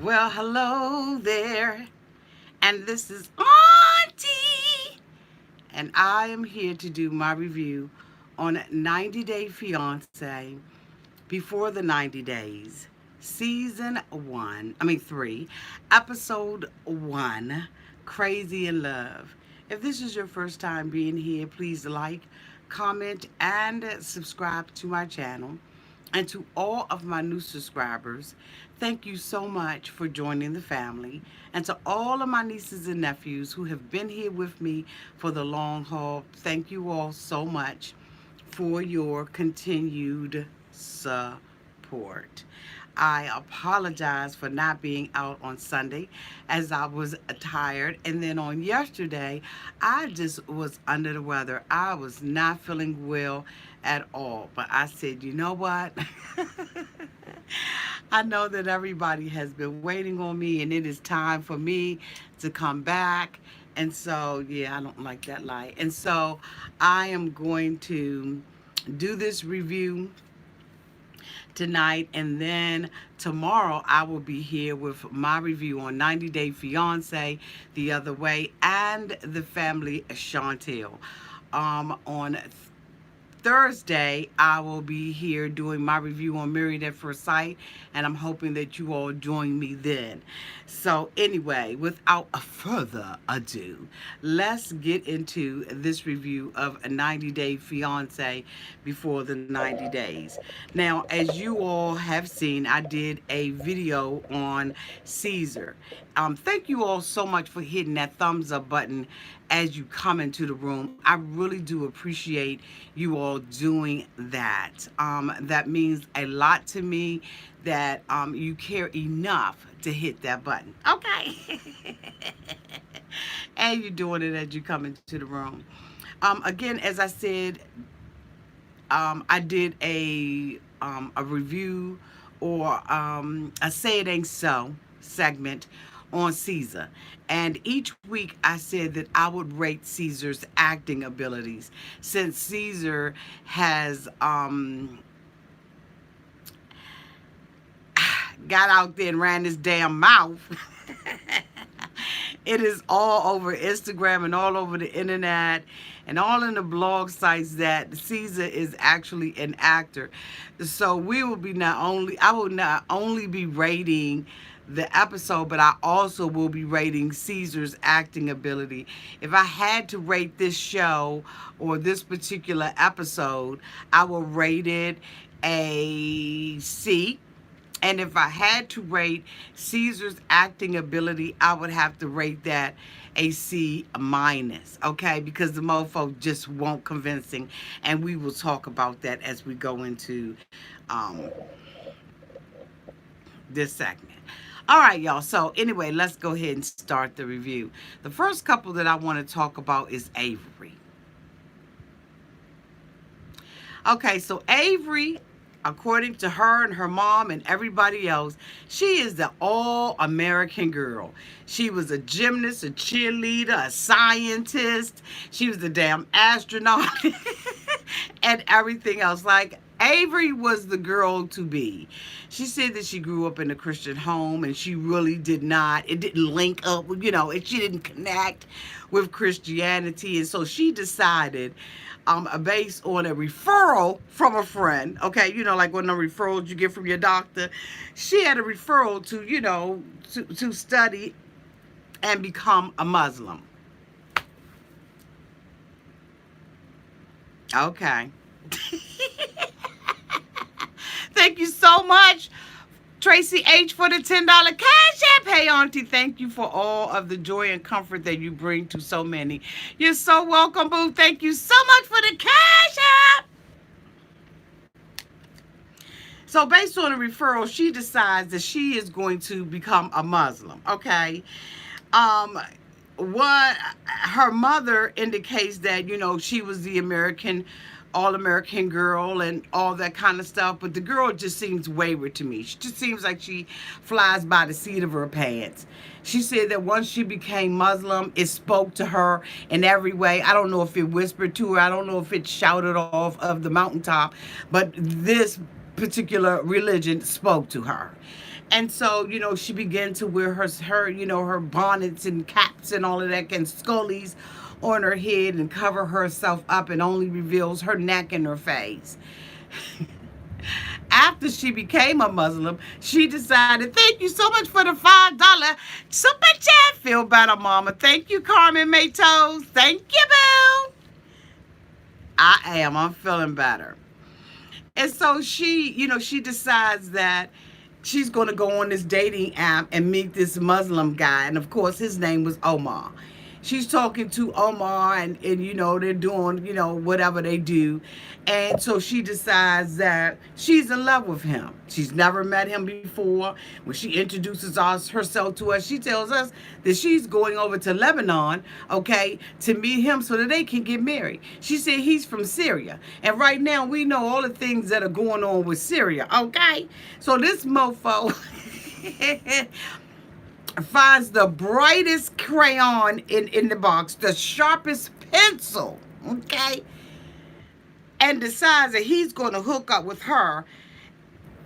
Well, hello there, and this is Auntie, and I am here to do my review on 90 Day Fiance Before the 90 Days, Season 1, 3, Episode 1, Crazy in Love. If this is your first time being here, please like, comment, and subscribe to my channel. And to all of my new subscribers, thank you so much for joining the family. And to all of my nieces and nephews who have been here with me for the long haul, thank you all so much for your continued support. I apologize for not being out on Sunday as I was tired. And then on yesterday, I just was under the weather. I was not feeling well at all. But I said, you know what? I know that everybody has been waiting on me and it is time for me to come back. And so, yeah, I don't like that light. And so I am going to do this review tonight, and then tomorrow I will be here with my review on 90 Day Fiance, The Other Way, and The Family Chantel. On Thursday, I will be here doing my review on Married at First Sight, and I'm hoping that you all join me then. So anyway, without a further ado, let's get into this review of a 90 Day Fiance Before the 90 Days. Now, as you all have seen, I did a video on Ceasar. Thank you all so much for hitting that thumbs up button as you come into the room. I really do appreciate you all doing that. That means a lot to me that you care enough to hit that button. Okay. And you're doing it as you come into the room. Again, as I said, I did a review or a Say It Ain't So segment on Ceasar. And each week I said that I would rate Ceasar's acting abilities since Ceasar has got out there and ran his damn mouth. It is all over Instagram and all over the internet and all in the blog sites that Ceasar is actually an actor. So I will not only be rating the episode, but I also will be rating Ceasar's acting ability. If I had to rate this show or this particular episode, I will rate it a C. And if I had to rate Ceasar's acting ability, I would have to rate that a C minus, okay? Because the mofo just won't convincing, and we will talk about that as we go into this segment. All right, y'all. So anyway, let's go ahead and start the review. The first couple that I want to talk about is Avery. Okay, so Avery, according to her and her mom and everybody else, she is the all-American girl. She was a gymnast, a cheerleader, a scientist. She was a damn astronaut and everything else. Like, Avery was the girl to be. She said that she grew up in a Christian home and she really did not. It didn't link up, and she didn't connect with Christianity. And so she decided, based on a referral from a friend, okay, like one of the referrals you get from your doctor, she had a referral to study and become a Muslim. Okay. Thank you so much, Tracy H, for the $10 cash app. Hey, Auntie, thank you for all of the joy and comfort that you bring to so many. You're so welcome, boo. Thank you so much for the cash app. So based on a referral, she decides that she is going to become a Muslim, okay? What her mother indicates that, she was the all-American girl and all that kind of stuff, but the girl just seems wayward to me. She just seems like she flies by the seat of her pants. She said that once she became Muslim, it spoke to her in every way. I don't know if it whispered to her. I don't know if it shouted off of the mountaintop, but this particular religion spoke to her. And so, she began to wear her bonnets and caps and all of that and scullies on her head and cover herself up and only reveals her neck and her face. After she became a Muslim, she decided, thank you so much for the $5 super chat. Feel better, mama. Thank you, Carmen Matos. Thank you, boo. I'm feeling better. And so she decides that she's going to go on this dating app and meet this Muslim guy. And of course, his name was Omar. She's talking to Omar, and they're doing, whatever they do. And so she decides that she's in love with him. She's never met him before. When she introduces herself to us, she tells us that she's going over to Lebanon, okay, to meet him so that they can get married. She said he's from Syria. And right now we know all the things that are going on with Syria, okay? So this mofo finds the brightest crayon in the box, the sharpest pencil, okay? And decides that he's going to hook up with her.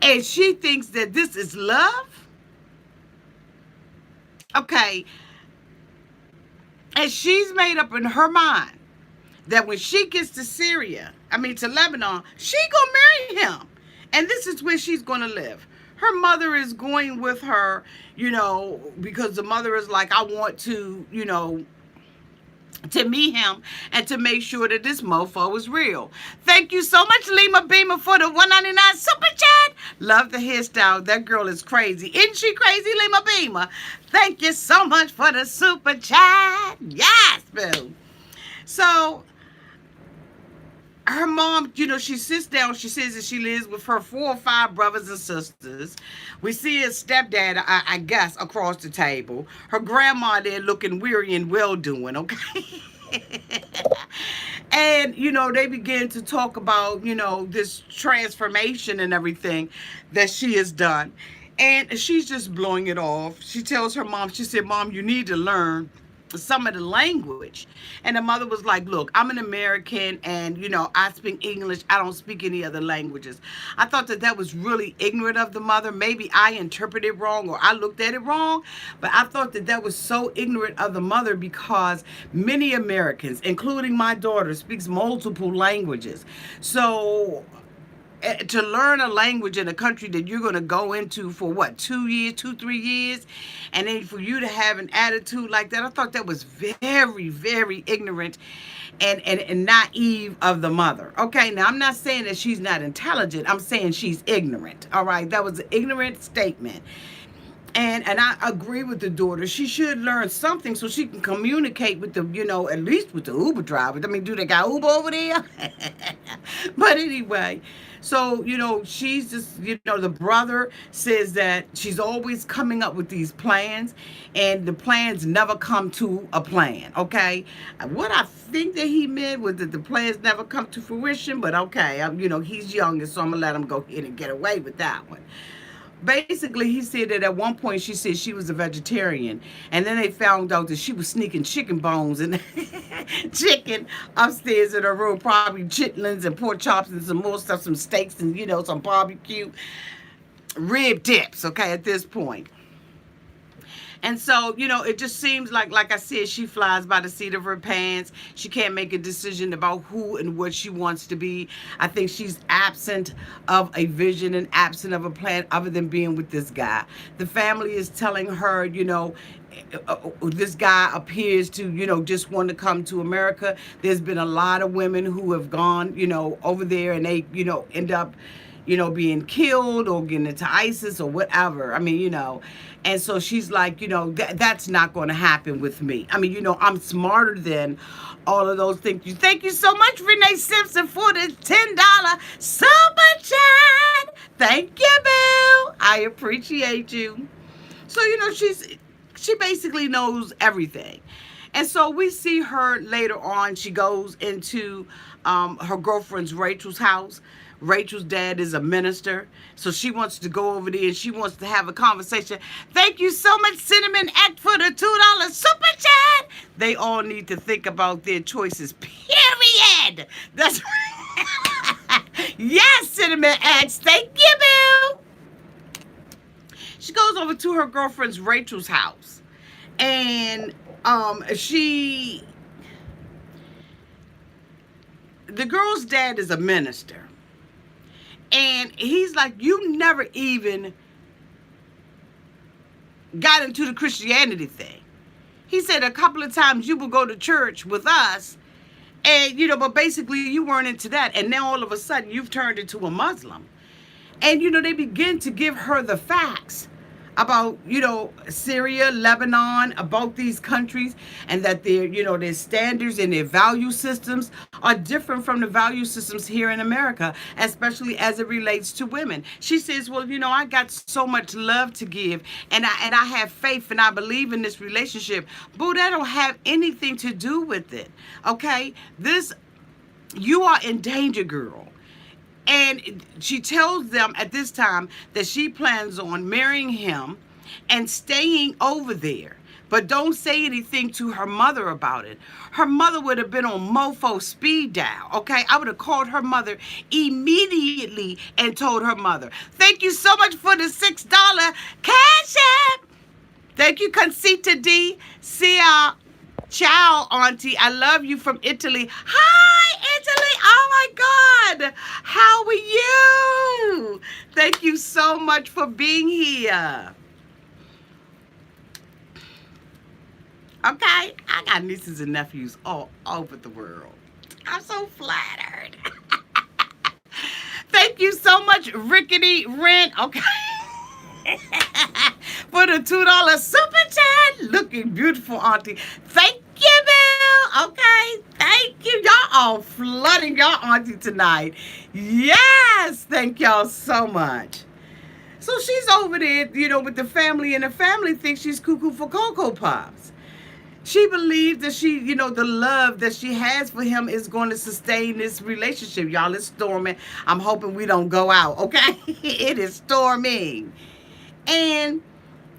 And she thinks that this is love. Okay. And she's made up in her mind that when she gets to Lebanon, she gonna marry him. And this is where she's gonna live. Her mother is going with her, because the mother is like, I want to meet him and to make sure that this mofo is real. Thank you so much, Lima Beamer, for the $1.99 super chat. Love the hairstyle. That girl is crazy. Isn't she crazy, Lima Beamer? Thank you so much for the super chat. Yes, boo. So her mom, she sits down. She says that she lives with her 4 or 5 brothers and sisters. We see his stepdad, I guess, across the table. Her grandma there looking weary and well-doing, okay? And, they begin to talk about, this transformation and everything that she has done. And she's just blowing it off. She tells her mom, she said, Mom, you need to learn some of the language. And the mother was like, look, I'm an American and I speak English. I don't speak any other languages. I thought that was really ignorant of the mother. Maybe I interpreted wrong or I looked at it wrong, but I thought that was so ignorant of the mother because many Americans, including my daughter, speaks multiple languages. So to learn a language in a country that you're going to go into for 3 years, and then for you to have an attitude like that, I thought that was very, very ignorant and naive of the mother. Okay, now I'm not saying that she's not intelligent. I'm saying she's ignorant. All right, that was an ignorant statement. And I agree with the daughter. She should learn something so she can communicate with the, at least with the Uber driver. I mean, do they got Uber over there? But anyway, so, she's just, the brother says that she's always coming up with these plans and the plans never come to a plan, okay? What I think that he meant was that the plans never come to fruition, but okay, he's young, so I'm going to let him go ahead and get away with that one. Basically, he said that at one point she said she was a vegetarian, and then they found out that she was sneaking chicken bones and chicken upstairs in her room, probably chitlins and pork chops and some more stuff, some steaks and some barbecue rib tips. Okay, at this point. And so, it just seems like I said, she flies by the seat of her pants. She can't make a decision about who and what she wants to be. I think she's absent of a vision and absent of a plan other than being with this guy. The family is telling her, this guy appears to, just want to come to America. There's been a lot of women who have gone, over there and they, end up, being killed or getting into ISIS or whatever. I mean, and so she's like, that's not going to happen with me. I mean, I'm smarter than all of those things. Thank you so much, Renee Simpson, for the $10 super chat. Thank you, Bill. I appreciate you. So, she basically knows everything. And so we see her later on. She goes into her girlfriend's Rachel's house. Rachel's dad is a minister, so she wants to go over there and she wants to have a conversation. Thank you so much, Cinnamon Act, for the $2 super chat. They all need to think about their choices, period. That's right. Yes, Cinnamon Act. Thank you, Bill. She goes over to her girlfriend's Rachel's house, and she the girl's dad is a minister, and he's like, you never even got into the Christianity thing. He said a couple of times you would go to church with us, and but basically you weren't into that, and now all of a sudden you've turned into a Muslim. And they begin to give her the facts about Syria, Lebanon, about these countries, and that their standards and their value systems are different from the value systems here in America, especially as it relates to women. She says, well, I got so much love to give, and I have faith, and I believe in this relationship. Boo, that don't have anything to do with it. Okay, you are in danger, girl. And she tells them at this time that she plans on marrying him and staying over there. But don't say anything to her mother about it. Her mother would have been on mofo speed dial, okay? I would have called her mother immediately and told her mother, thank you so much for the $6 cash app. Thank you, Concita D. Sia. Ciao, Auntie. I love you from Italy. Hi, Italy. Oh, my God. How are you? Thank you so much for being here. Okay? I got nieces and nephews all over the world. I'm so flattered. Thank you so much, Rickety Rent. Okay. For the $2 super chat. Looking beautiful, Auntie. Thank you, Bill. Okay. Thank you. Y'all all flooding y'all Auntie tonight. Yes. Thank y'all so much. So she's over there, with the family, and the family thinks she's cuckoo for Cocoa Pops. She believes that the love that she has for him is going to sustain this relationship. Y'all, it's storming. I'm hoping we don't go out, okay? It is storming. And,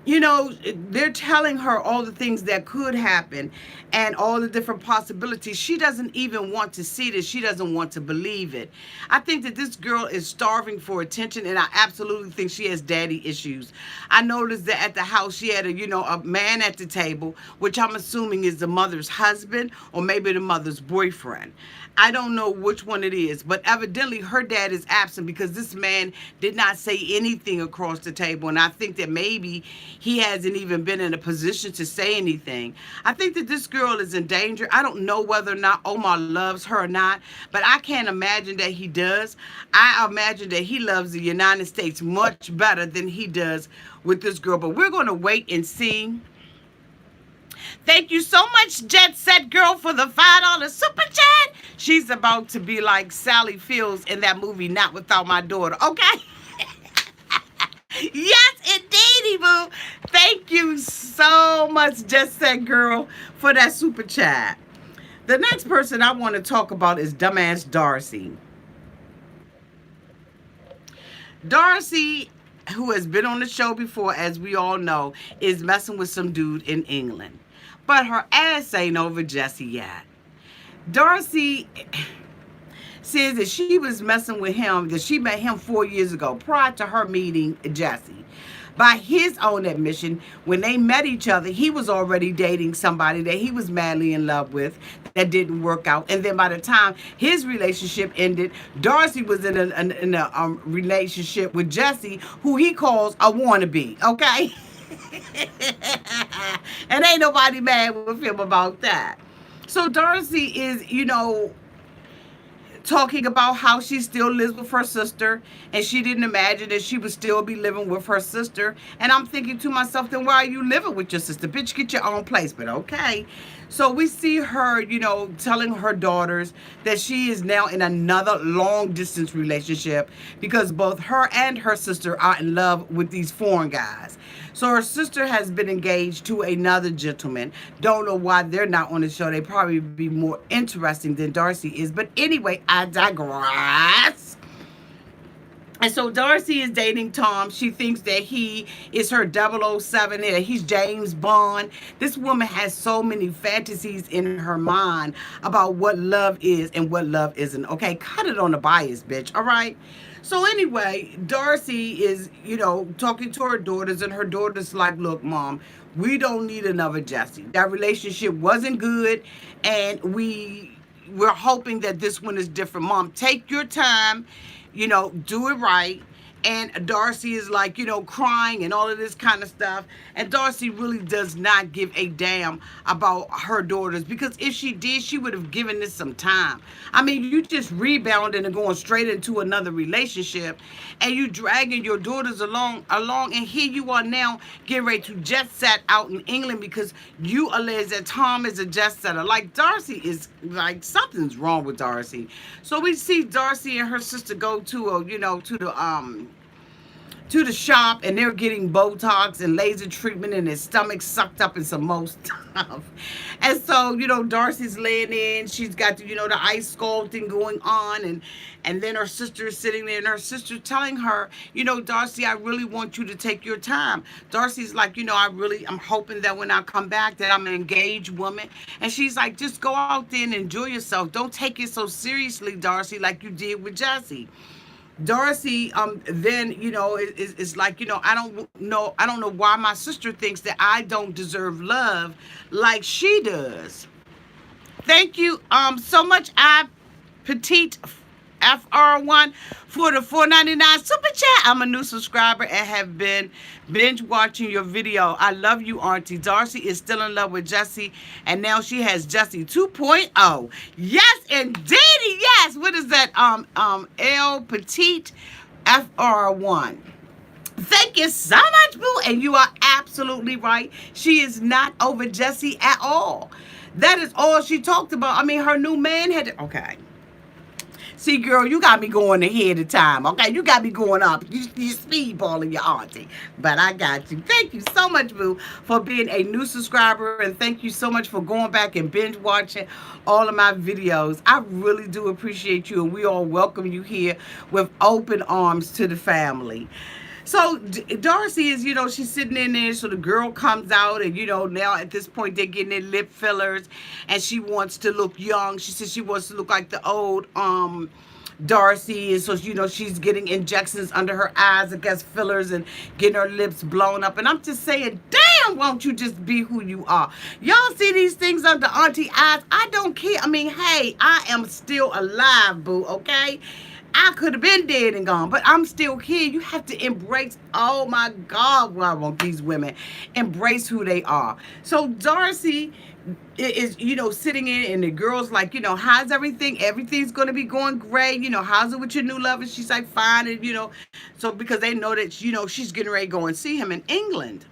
they're telling her all the things that could happen and all the different possibilities. She doesn't even want to see this. She doesn't want to believe it. I think that this girl is starving for attention, and I absolutely think she has daddy issues. I noticed that at the house she had a man at the table, which I'm assuming is the mother's husband or maybe the mother's boyfriend. I don't know which one it is, but evidently her dad is absent because this man did not say anything across the table, and I think that maybe he hasn't even been in a position to say anything. I think that this girl is in danger. I don't know whether or not Omar loves her or not, but I can't imagine that he does. I imagine that he loves the United States much better than he does with this girl, but we're going to wait and see. Thank you so much, Jet Set Girl, for the $5 super chat. She's about to be like Sally Fields in that movie, Not Without My Daughter. Okay? Yes, indeed, boo. Thank you so much, Jet Set Girl, for that super chat. The next person I want to talk about is dumbass Darcey. Darcey, who has been on the show before, as we all know, is messing with some dude in England. But her ass ain't over Jesse yet. Darcey says that she was messing with him, that she met him 4 years ago, prior to her meeting Jesse. By his own admission, when they met each other, he was already dating somebody that he was madly in love with that didn't work out. And then by the time his relationship ended, Darcey was in a relationship with Jesse, who he calls a wannabe, okay? And ain't nobody mad with him about that. So Darcey is, talking about how she still lives with her sister, and she didn't imagine that she would still be living with her sister. And I'm thinking to myself, then why are you living with your sister? Bitch, get your own place. But okay. So we see her, telling her daughters that she is now in another long distance relationship because both her and her sister are in love with these foreign guys. So her sister has been engaged to another gentleman. Don't know why they're not on the show. They probably be more interesting than Darcey is. But anyway, I digress. And so Darcey is dating Tom. She thinks that he is her 007 and he's James Bond. This woman has so many fantasies in her mind about what love is and what love isn't. Okay, cut it on the bias, bitch. All right. So anyway, Darcey is, talking to her daughters, and her daughters like, look, mom, we don't need another Jesse. That relationship wasn't good, and we're hoping that this one is different. Mom, take your time, do it right. And Darcey is like, crying and all of this kind of stuff. And Darcey really does not give a damn about her daughters, because if she did, she would have given this some time. I mean, you just rebounding and going straight into another relationship, and you dragging your daughters along, and here you are now getting ready to jet set out in England because you allege that Tom is a jet setter. Like, Darcey is like, something's wrong with Darcey. So we see Darcey and her sister go to the shop, and they're getting Botox and laser treatment, and his stomach sucked up in some more stuff. And so, Darcey's laying in. She's got, the ice sculpting going on, and then her sister is sitting there, and her sister's telling her, Darcey, I really want you to take your time. Darcey's like, I'm hoping that when I come back that I'm an engaged woman. And she's like, just go out there and enjoy yourself. Don't take it so seriously, Darcey, like you did with Jesse. Darcey then is like, I don't know why my sister thinks that I don't deserve love like she does. Thank you so much, Petite FR1, for the $4.99 super chat. I'm a new subscriber and have been binge watching your video. I love you, Auntie. Darcey is still in love with Jesse, and now she has Jesse 2.0. Yes, indeedy, yes. What is that? L Petite FR1. Thank you so much, boo. And you are absolutely right. She is not over Jesse at all. That is all she talked about. I mean, her new man had to, okay. See, girl, you got me going ahead of time, okay? You got me going up. You speedballing your auntie. But I got you. Thank you so much, boo, for being a new subscriber. And thank you so much for going back and binge watching all of my videos. I really do appreciate you. And we all welcome you here with open arms to the family. So Darcey is, she's sitting in there, so the girl comes out, and, now at this point they're getting their lip fillers, and she wants to look young. She says she wants to look like the old Darcey, and so, she's getting injections under her eyes, I guess, fillers, and getting her lips blown up. And I'm just saying, damn, won't you just be who you are? Y'all see these things under auntie eyes? I don't care. I mean, hey, I am still alive, boo, okay? I could have been dead and gone, but I'm still here. You have to embrace, oh my God, why won't these women embrace who they are? So Darcey is, sitting in, and the girl's like, how's everything? Everything's going to be going great. How's it with your new lover? She's like, fine. And, so because they know that, she's getting ready to go and see him in England.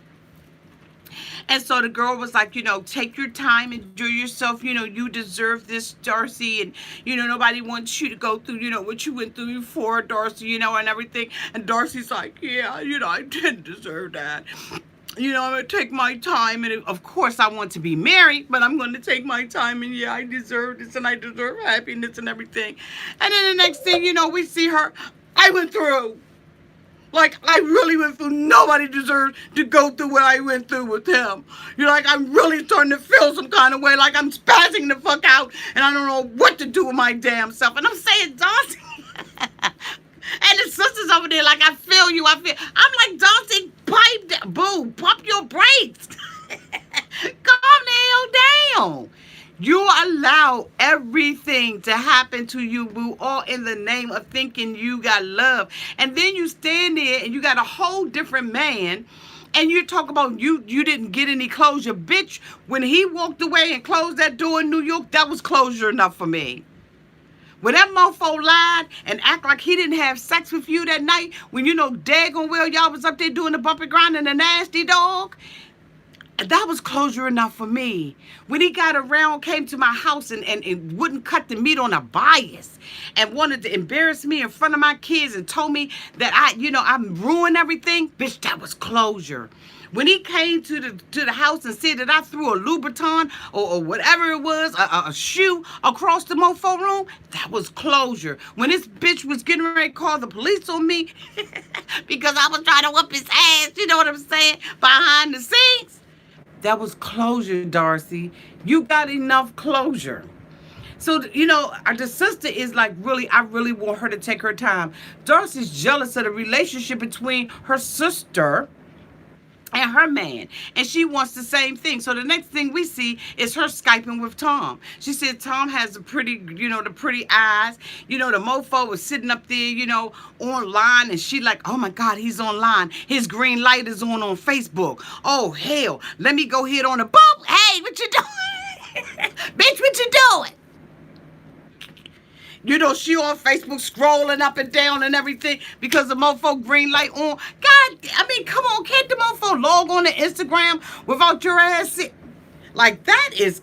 And so the girl was like, take your time, enjoy yourself. You deserve this, Darcey. And, nobody wants you to go through, what you went through before, Darcey, and everything. And Darcey's like, yeah, I didn't deserve that. I'm going to take my time. And of course, I want to be married, but I'm going to take my time. And yeah, I deserve this, and I deserve happiness and everything. And then the next thing, we see her, I went through. Like, I really went through. Nobody deserves to go through what I went through with him. You're like, I'm really starting to feel some kind of way. Like, I'm spazzing the fuck out. And I don't know what to do with my damn self. And I'm saying, Darcey. And the sisters over there, like, I feel you. I'm like, Darcey, pipe that. Boo, pump your brakes. Calm the hell down. You allow everything to happen to you, boo, all in the name of thinking you got love. And then you stand there and you got a whole different man, and you talk about you didn't get any closure. Bitch, when he walked away and closed that door in New York, that was closure enough for me. When that mofo lied and act like he didn't have sex with you that night, when daggone well y'all was up there doing the bumper grind and the nasty dog, That was closure enough for me. When he got around, came to my house and wouldn't cut the meat on a bias and wanted to embarrass me in front of my kids and told me that I ruined everything, bitch, that was closure. When he came to the house and said that I threw a Louboutin or whatever it was, a shoe across the mofo room, that was closure. When this bitch was getting ready to call the police on me because I was trying to whoop his ass, you know what I'm saying, behind the scenes, that was closure, Darcey. You got enough closure. So, the sister is like, really, I really want her to take her time. Darcey's jealous of the relationship between her sister and her man, and she wants the same thing. So the next thing we see is her Skyping with Tom. She said Tom has the pretty eyes. The mofo was sitting up there, online, and she like, oh my God, he's online. His green light is on Facebook. Oh hell, let me go hit on a boop. Hey, what you doing? Bitch, what you doing? She on Facebook scrolling up and down and everything because the mofo green light on. God, I mean, come on, can't the mofo log on to Instagram without your ass? Like, that is...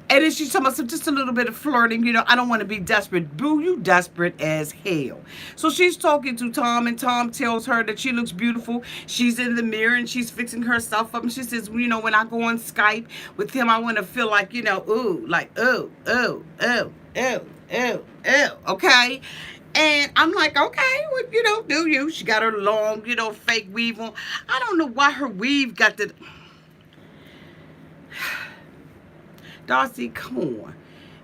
And then she's talking about just a little bit of flirting. I don't want to be desperate. Boo, you desperate as hell. So she's talking to Tom, and Tom tells her that she looks beautiful. She's in the mirror, and she's fixing herself up. And she says, when I go on Skype with him, I want to feel like, ooh, like, ooh, ooh, ooh, ooh, ooh, ooh, okay? And I'm like, okay, well, do you. She got her long, fake weave on. I don't know why her weave got the... Darcey, come on.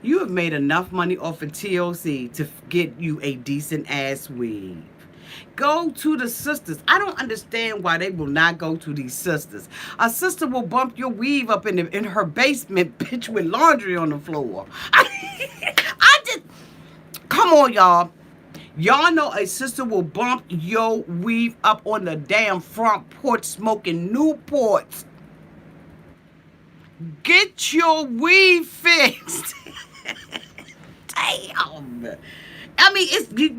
You have made enough money off of TLC to get you a decent ass weave. Go to the sisters. I don't understand why they will not go to these sisters. A sister will bump your weave up in her basement, bitch, with laundry on the floor. I just, come on, y'all. Y'all know a sister will bump your weave up on the damn front porch smoking Newports. Get your weave fixed. Damn. I mean,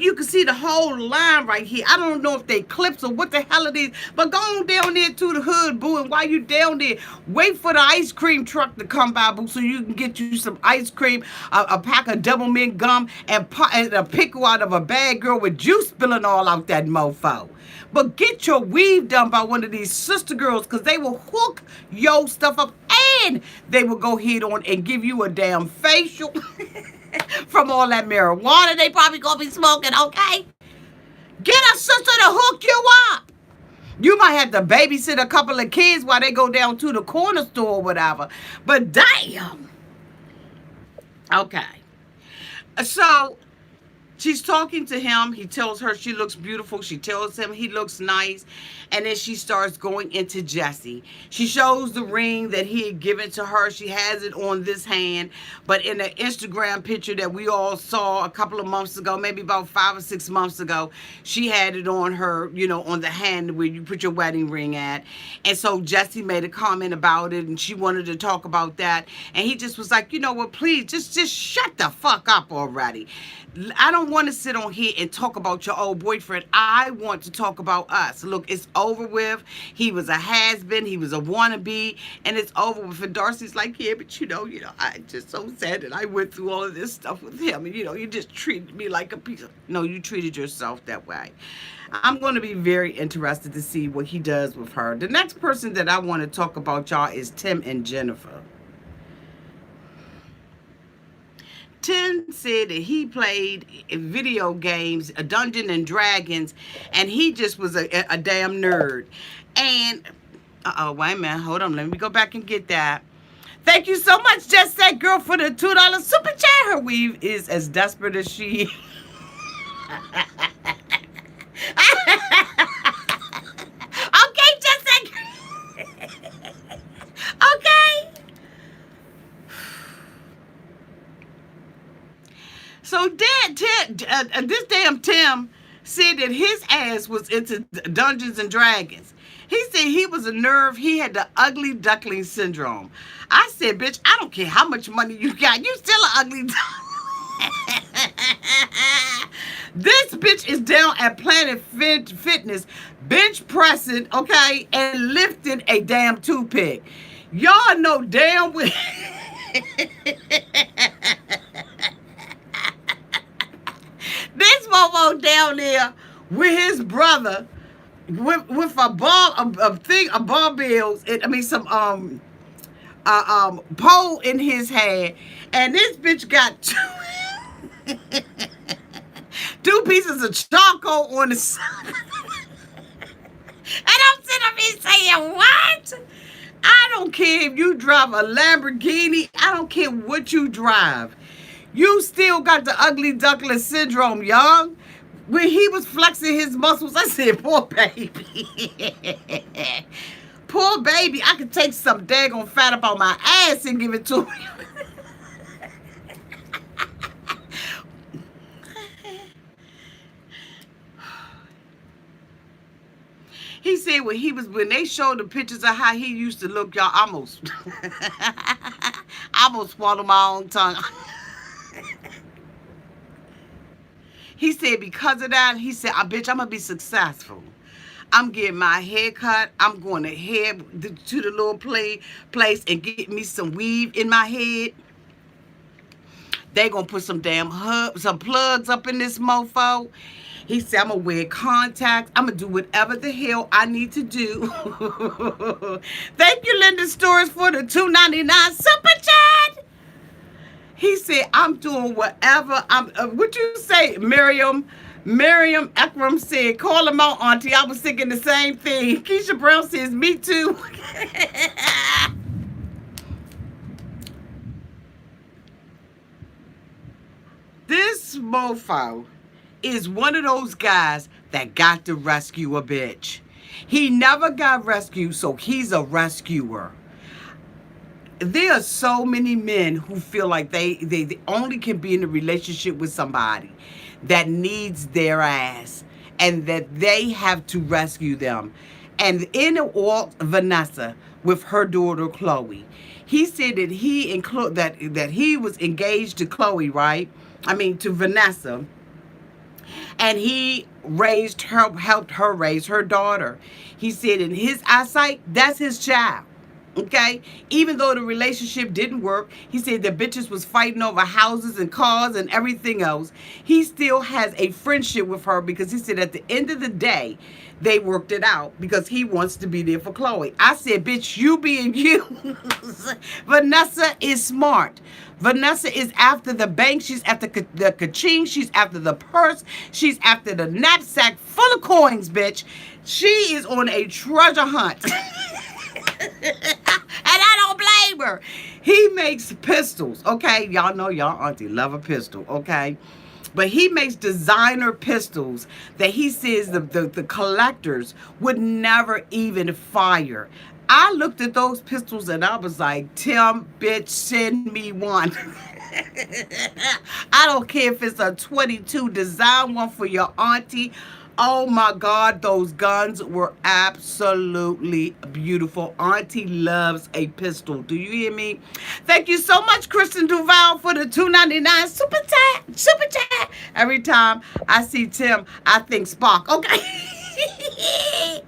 you can see the whole line right here. I don't know if they clips or what the hell it is, but go on down there to the hood, boo, and while you down there, wait for the ice cream truck to come by, boo, so you can get you some ice cream, a pack of double mint gum, and a pickle out of a bag, girl, with juice spilling all out that mofo. But get your weave done by one of these sister girls, because they will hook your stuff up, and they will go ahead on and give you a damn facial from all that marijuana they probably gonna be smoking, okay? Get a sister to hook you up. You might have to babysit a couple of kids while they go down to the corner store or whatever. But damn. Okay. So she's talking to him. He tells her she looks beautiful. She tells him he looks nice. And then she starts going into Jesse. She shows the ring that he had given to her. She has it on this hand. But in the Instagram picture that we all saw a couple of months ago, maybe about 5 or 6 months ago, she had it on her, on the hand where you put your wedding ring at. And so Jesse made a comment about it, and she wanted to talk about that. And he just was like, please, just shut the fuck up already. I don't want to sit on here and talk about your old boyfriend. I want to talk about us. Look, it's over with. He was a has-been. He was a wannabe. And it's over with. And Darcey's like, yeah, but I just so sad that I went through all of this stuff with him. And, you just treated me like a piece of... No, you treated yourself that way. I'm going to be very interested to see what he does with her. The next person that I want to talk about, y'all, is Tim and Jeniffer. Tim said that he played video games, Dungeons and Dragons, and he just was a damn nerd. And, wait a minute, hold on, let me go back and get that. Thank you so much, Just That Girl, for the $2 super chat. Her weave is as desperate as she is. Okay, Just That Girl. Okay. So this damn Tim said that his ass was into Dungeons and Dragons. He said he was a nerve. He had the ugly duckling syndrome. I said, bitch, I don't care how much money you got. You still an ugly duckling. This bitch is down at Planet Fitness, bench pressing, okay, and lifting a damn toothpick. Y'all know damn well. This mofo down there with his brother with a ball a thing a ball bills. I mean some pole in his hand, and this bitch got two pieces of charcoal on the side. And I'm sitting up here saying, what? I don't care if you drive a Lamborghini. I don't care what you drive. You still got the ugly duckling syndrome, young. When he was flexing his muscles, I said, poor baby. Poor baby. I could take some daggone fat up on my ass and give it to him. He said when they showed the pictures of how he used to look, y'all almost I almost swallowed my own tongue. He said because of that, he said, bitch, I'm gonna be successful. I'm getting my hair cut. I'm going to head to the little place and get me some weave in my head. They gonna put some damn some plugs up in this mofo. He said, I'm gonna wear contacts. I'm gonna do whatever the hell I need to do. Thank you, Linda Stores, for the $2.99 super chat. He said, I'm doing whatever. What you say, Miriam? Miriam Ekram said, call him out, auntie. I was thinking the same thing. Keisha Brown says, me too. This mofo is one of those guys that got to rescue a bitch. He never got rescued, so he's a rescuer. There are so many men who feel like they only can be in a relationship with somebody that needs their ass and that they have to rescue them. And in all Vanessa with her daughter Chloe, he said that that he was engaged to Chloe, right? I mean to Vanessa. And he helped her raise her daughter. He said in his eyesight, that's his child. Okay? Even though the relationship didn't work, he said the bitches was fighting over houses and cars and everything else. He still has a friendship with her because he said at the end of the day, they worked it out because he wants to be there for Chloe. I said, bitch, you being you. Vanessa is smart. Vanessa is after the bank. She's after the ka-ching. She's after the purse. She's after the knapsack full of coins, bitch. She is on a treasure hunt. And I don't blame her. He makes pistols, okay? Y'all know y'all auntie love a pistol, okay? But he makes designer pistols that he says the collectors would never even fire. I looked at those pistols and I was like, Tim, bitch, send me one. I don't care if it's a 22, design one for your auntie. Oh my God, those guns were absolutely beautiful. Auntie loves a pistol. Do you hear me? Thank you so much, Kristen Duval, for the $2.99 super chat. Super chat. Every time I see Tim, I think Spock. Okay.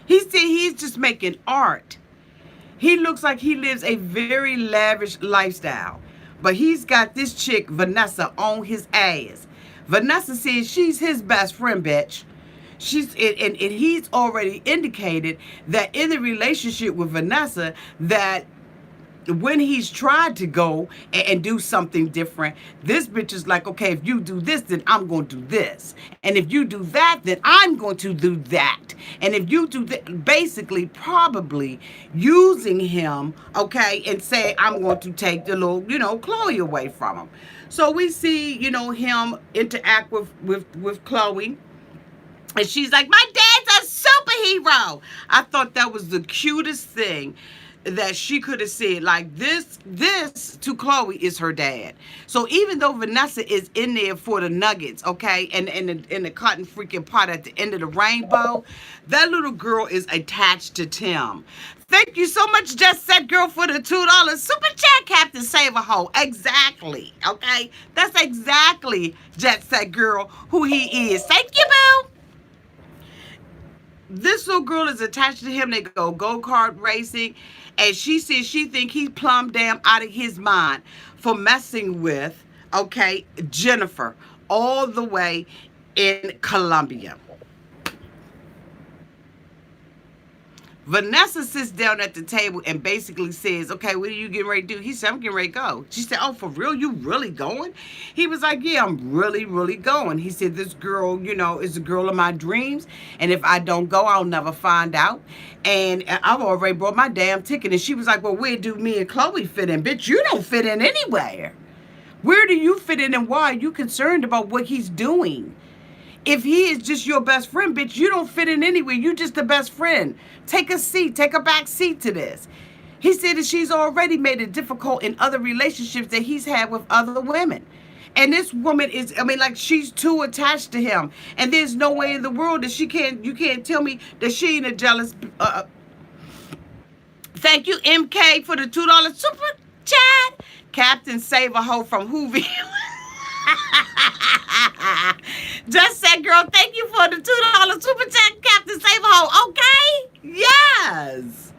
He said he's just making art. He looks like he lives a very lavish lifestyle. But he's got this chick, Vanessa, on his ass. Vanessa says she's his best friend, bitch. And he's already indicated that in the relationship with Vanessa that when he's tried to go and do something different, this bitch is like, okay, if you do this, then I'm going to do this. And if you do that, then I'm going to do that. And if you do that, basically probably using him, okay, and say, I'm going to take the little, Chloe away from him. So we see, him interact with Chloe. And she's like, my dad's a superhero. I thought that was the cutest thing that she could have said. Like, this to Chloe is her dad. So even though Vanessa is in there for the nuggets, okay, and in the cotton freaking pot at the end of the rainbow, that little girl is attached to Tim. Thank you so much, Just Set Girl, for the $2 super chat, Captain Save a Hoe. Exactly, okay? That's exactly Jet Set Girl, who he is. Thank you, boo. This little girl is attached to him. They go-kart racing. And she says she think he's plumb damn out of his mind for messing with, okay, Jeniffer, all the way in Colombia. Vanessa sits down at the table and basically says, okay, what are you getting ready to do? He said, I'm getting ready to go. She said, oh, for real? You really going? He was like, yeah, I'm really, really going. He said, this girl, is the girl of my dreams. And if I don't go, I'll never find out. And I've already bought my damn ticket. And she was like, well, where do me and Chloe fit in? Bitch, you don't fit in anywhere. Where do you fit in and why are you concerned about what he's doing? If he is just your best friend, bitch, you don't fit in anywhere. You just the best friend. Take a seat. Take a back seat to this. He said that she's already made it difficult in other relationships that he's had with other women. And this woman is, she's too attached to him. And there's no way in the world that you can't tell me that she ain't a jealous. Thank you, MK, for the $2 super chat. Captain Save a Hoe from Whoville. Just said, girl, thank you for the $2 super chat, Captain Save a Hoe. Okay? Yes.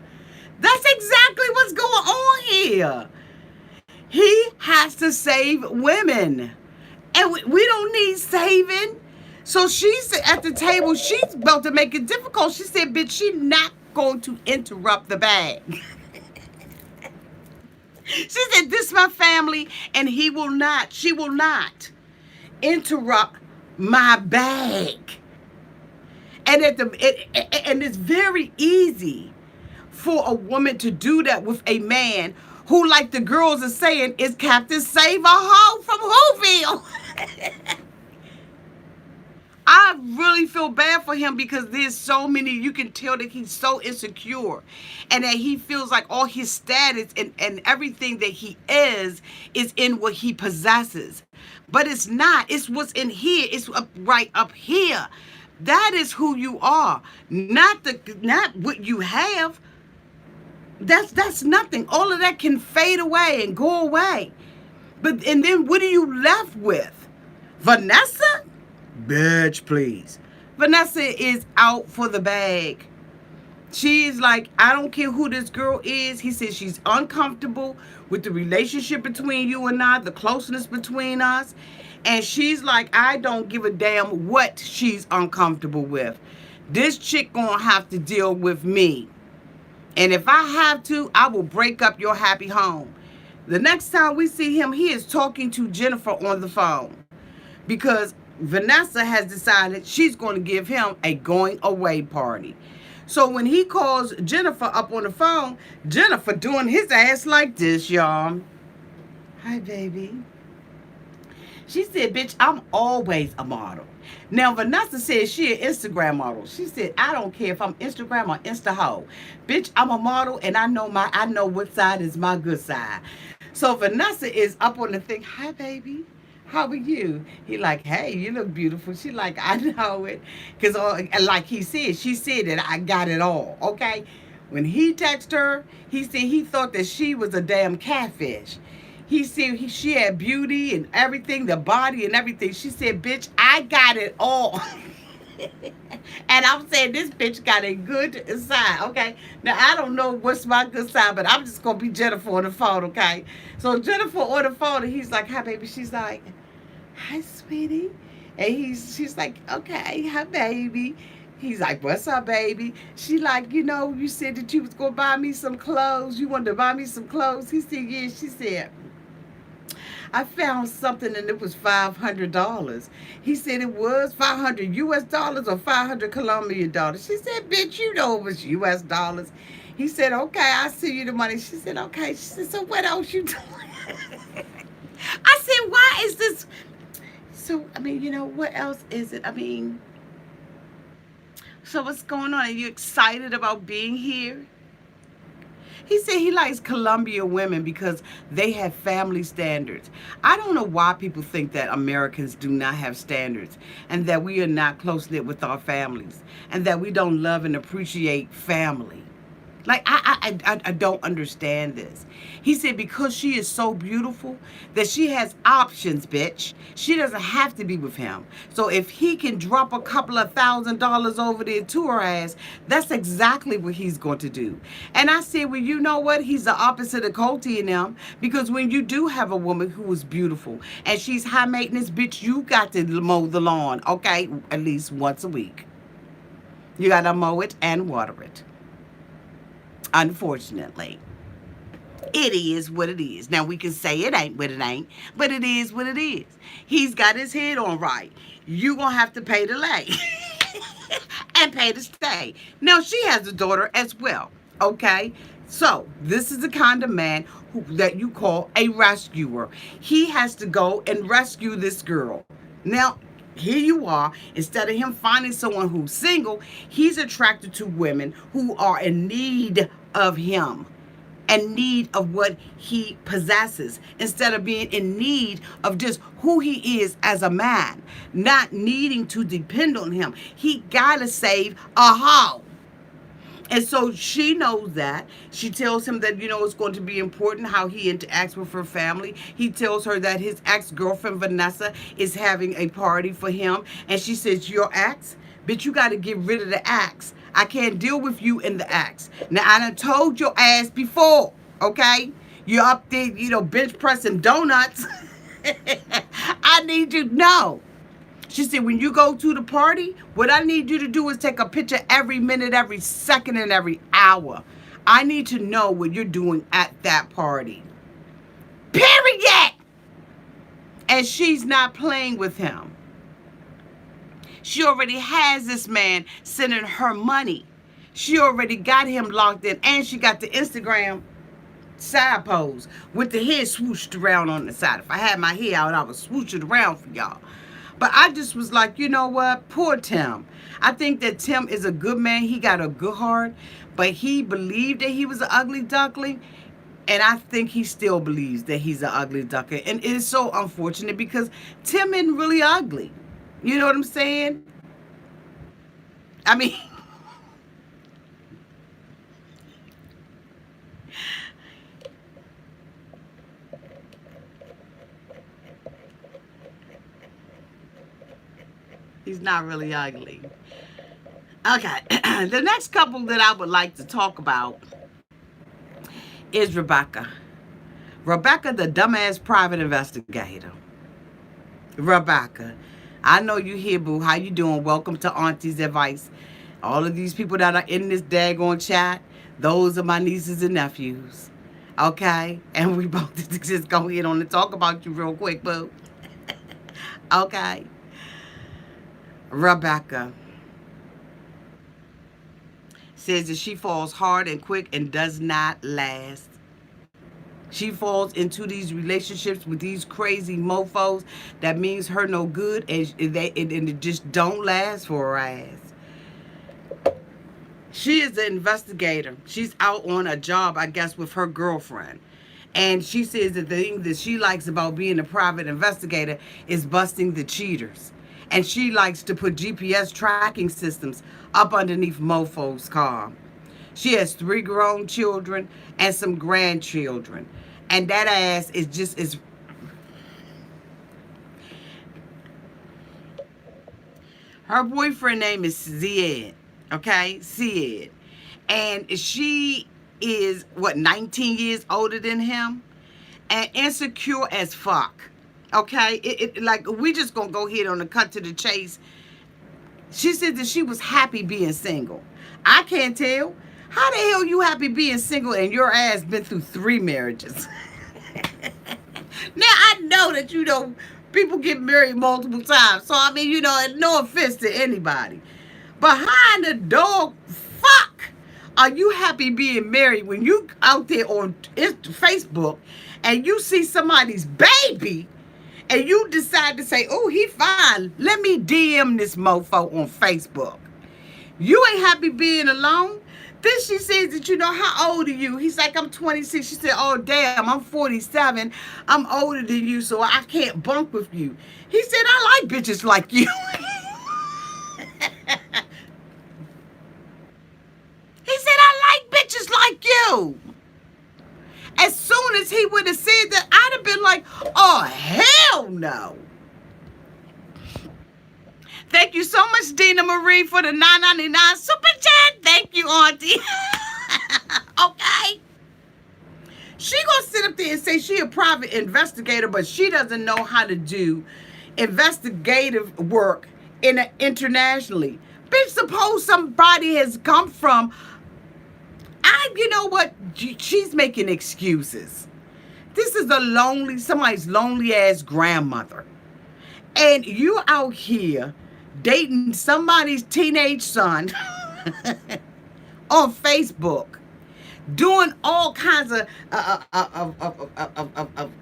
That's exactly what's going on here. He has to save women. And we don't need saving. So she's at the table. She's about to make it difficult. She said, bitch, she's not going to interrupt the bag. She said, this is my family, and she will not interrupt my bag. And and it's very easy for a woman to do that with a man who, like the girls are saying, is Captain Save a Hoe from Whoville. I really feel bad for him because there's so many, you can tell that he's so insecure and that he feels like all his status and everything that he is in what he possesses. But it's not. It's what's in here. It's right up here. That is who you are, not what you have. That's nothing. All of that can fade away and go away. And then what are you left with? Vanessa? Bitch, please. Vanessa is out for the bag. She's like, I don't care who this girl is. He says she's uncomfortable with the relationship between you and I, the closeness between us. And she's like, I don't give a damn what she's uncomfortable with. This chick gonna have to deal with me. And if I have to, I will break up your happy home. The next time we see him, he is talking to Jeniffer on the phone. Because Vanessa has decided she's going to give him a going away party. So when he calls Jeniffer up on the phone, Jeniffer doing his ass like this, y'all. Hi, baby. She said, bitch, I'm always a model. Now, Vanessa said she an Instagram model. She said, I don't care if I'm Instagram or Insta-ho. Bitch, I'm a model and I know what side is my good side. So Vanessa is up on the thing. Hi, baby. How are you? He like, hey, you look beautiful. She like, I know it. Because like he said, she said that I got it all, okay? When he texted her, he said he thought that she was a damn catfish. He said she had beauty and everything, the body and everything. She said, bitch, I got it all. And I'm saying this bitch got a good side, okay? Now, I don't know what's my good side, but I'm just going to be Jeniffer on the phone, okay? So Jeniffer on the phone, and he's like, hi, baby. She's like, hi, sweetie. And she's like, okay, hi, baby. He's like, what's up, baby? She like, you said that you was going to buy me some clothes. You wanted to buy me some clothes? He said, yeah. She said, I found something and it was $500. He said it was $500 US dollars or 500 Colombian dollars. She said, bitch, you know it was US dollars. He said, okay, I'll send you the money. She said, okay. She said, so what else you doing? I said, why is this? So, what else is it? So what's going on? Are you excited about being here? He said he likes Colombian women because they have family standards. I don't know why people think that Americans do not have standards and that we are not close-knit with our families and that we don't love and appreciate family. Like, I don't understand this. He said because she is so beautiful that she has options, bitch. She doesn't have to be with him. So if he can drop a couple of $1,000 over there to her ass, that's exactly what he's going to do. And I said, well, you know what? He's the opposite of Colty and them, because when you do have a woman who is beautiful and she's high maintenance, bitch, you got to mow the lawn, okay? At least once a week. You got to mow it and water it. Unfortunately, it is what it is. Now, we can say it ain't what it ain't, but it is what it is. He's got his head on right. You gonna have to pay to lay and pay to stay. Now, she has a daughter as well, okay? So, this is the kind of man that you call a rescuer. He has to go and rescue this girl. Now, here you are, instead of him finding someone who's single, he's attracted to women who are in need of him and need of what he possesses, instead of being in need of just who he is as a man, not needing to depend on him. He gotta save a hoe. And so she knows that. She tells him that, it's going to be important how he interacts with her family. He tells her that his ex-girlfriend, Vanessa, is having a party for him. And she says, your ex? Bitch, you got to get rid of the ex. I can't deal with you in the ex. Now, I done told your ass before, okay? You're up there, bench pressing donuts. I need you to know. She said, when you go to the party, what I need you to do is take a picture every minute, every second, and every hour. I need to know what you're doing at that party. Period. And she's not playing with him. She already has this man sending her money. She already got him locked in, and she got the Instagram side pose with the hair swooshed around on the side. If I had my hair out, I would swoosh it around for y'all. But I just was like, you know what? Poor Tim. I think that Tim is a good man. He got a good heart. But he believed that he was an ugly duckling. And I think he still believes that he's an ugly duckling. And it is so unfortunate because Tim isn't really ugly. You know what I'm saying? I mean... he's not really ugly. Okay, the next couple that I would like to talk about is Rebecca. Rebecca, the dumbass private investigator. Rebecca, I know you here, boo. How you doing? Welcome to Auntie's Advice. All of these people that are in this daggone chat, those are my nieces and nephews. Okay? And we both just go ahead on and talk about you real quick, boo. Okay? Rebecca says that she falls hard and quick and does not last. She falls into these relationships with these crazy mofos that means her no good, and it just don't last for her ass. She is an investigator. She's out on a job, I guess, with her girlfriend. And she says that the thing that she likes about being a private investigator is busting the cheaters. And she likes to put GPS tracking systems up underneath mofo's car. She has 3 grown children and some grandchildren. And that ass is just as... her boyfriend name is Zied. Okay? Zied. And she is, 19 years older than him? And insecure as fuck. Okay, like we just gonna go ahead on the cut to the chase. She said that she was happy being single. I can't tell. How the hell you happy being single and your ass been through 3 marriages? Now I know that people get married multiple times. So I mean, no offense to anybody, but how in the dog fuck are you happy being married when you out there on Facebook and you see somebody's baby? And you decide to say, oh, he fine. Let me DM this mofo on Facebook. You ain't happy being alone? Then she says that, how old are you? He's like, I'm 26. She said, oh, damn, I'm 47. I'm older than you, so I can't bunk with you. He said, I like bitches like you. He said, I like bitches no. As soon as he would have said that, I'd have been like, oh, hell no. Thank you so much, Dina Marie, for the $9.99 super chat. Thank you, Auntie. Okay. She gonna sit up there and say she a private investigator, but she doesn't know how to do investigative work internationally. Bitch, suppose somebody has come from, you know what? She's making excuses. This is somebody's lonely ass grandmother. And you out here dating somebody's teenage son on Facebook, doing all kinds of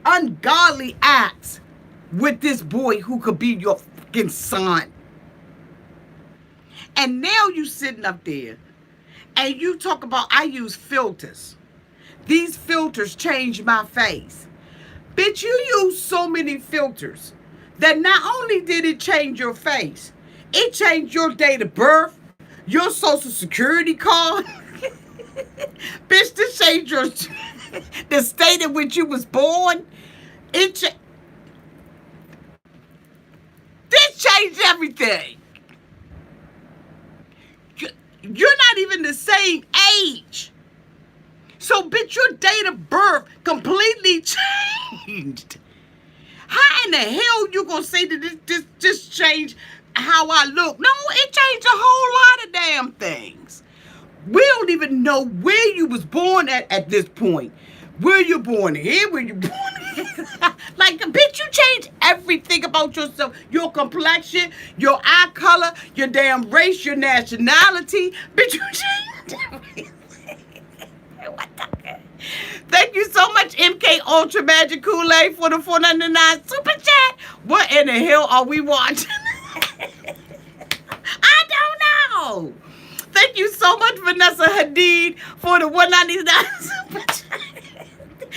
ungodly acts with this boy who could be your fucking son. And now you sitting up there and you talk about, I use filters. These filters change my face. Bitch, you use so many filters that not only did it change your face, it changed your date of birth, your social security card. Bitch, this changed the state in which you was born. This changed everything. You're not even the same age. So, bitch, your date of birth completely changed. How in the hell you gonna say that this just changed how I look? No, it changed a whole lot of damn things. We don't even know where you was born at this point. Where you born here? Where you born here? Like, bitch, you changed everything about yourself. Your complexion, your eye color, your damn race, your nationality. Bitch, you changed everything. What the? Thank you so much, MK Ultra Magic Kool-Aid, for the $4.99 super chat. What in the hell are we watching? I don't know. Thank you so much, Vanessa Hadid, for the $1.99 super chat.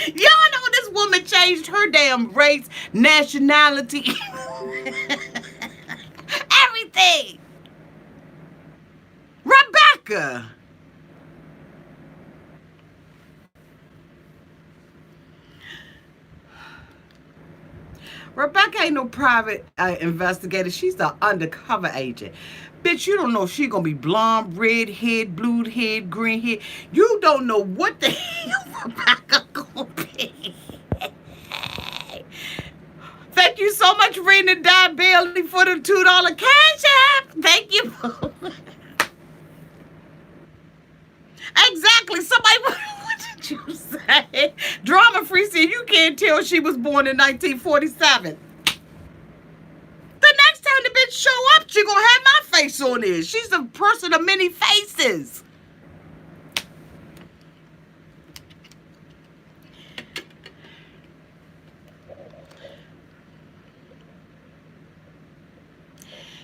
Y'all know this woman changed her damn race, nationality, everything. Rebecca. Rebecca ain't no private investigator. She's the undercover agent. Bitch, you don't know if she gonna be blonde, red head, blue head, green head. You don't know what the hell Rebecca gonna be. Thank you so much, Rena Di Bailey, for the $2 cash app. Thank you. Exactly. Somebody, what did you say? Drama Free said you can't tell she was born in 1947. The next time the bitch show up, she gonna have my face on it. She's a person of many faces.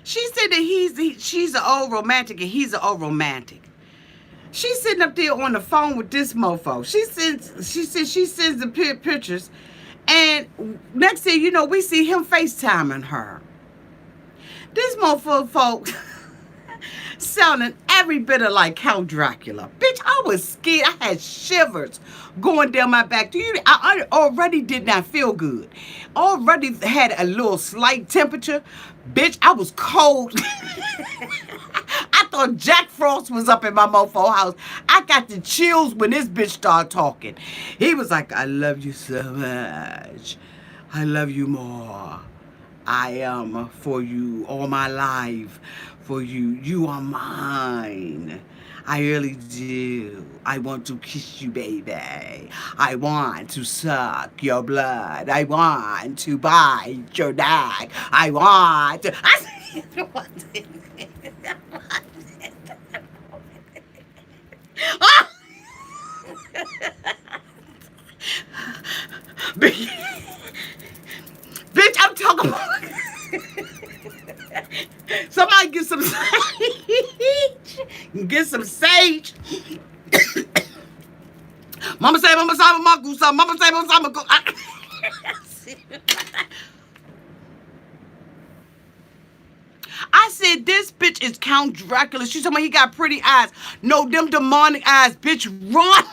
She said that she's an old romantic and he's an old romantic. She's sitting up there on the phone with this mofo. She sends the pictures, and next thing you know, we see him FaceTiming her. This mofo folk sounding every bit of like Count Dracula. Bitch, I was scared. I had shivers going down my back. I already did not feel good. Already had a little slight temperature. Bitch, I was cold. I thought Jack Frost was up in my mofo house. I got the chills when this bitch started talking. He was like, I love you so much. I love you more. I am for you all my life. For you. You are mine. I really do. I want to kiss you, baby. I want to suck your blood. I want to bite your neck. I want to... Bitch, I'm talking about... Somebody get some sage. Get some sage. Mama say, Mama say, Mama go. Mama say, Mama go. I said, this bitch is Count Dracula. She's talking about he got pretty eyes. No, them demonic eyes. Bitch, run.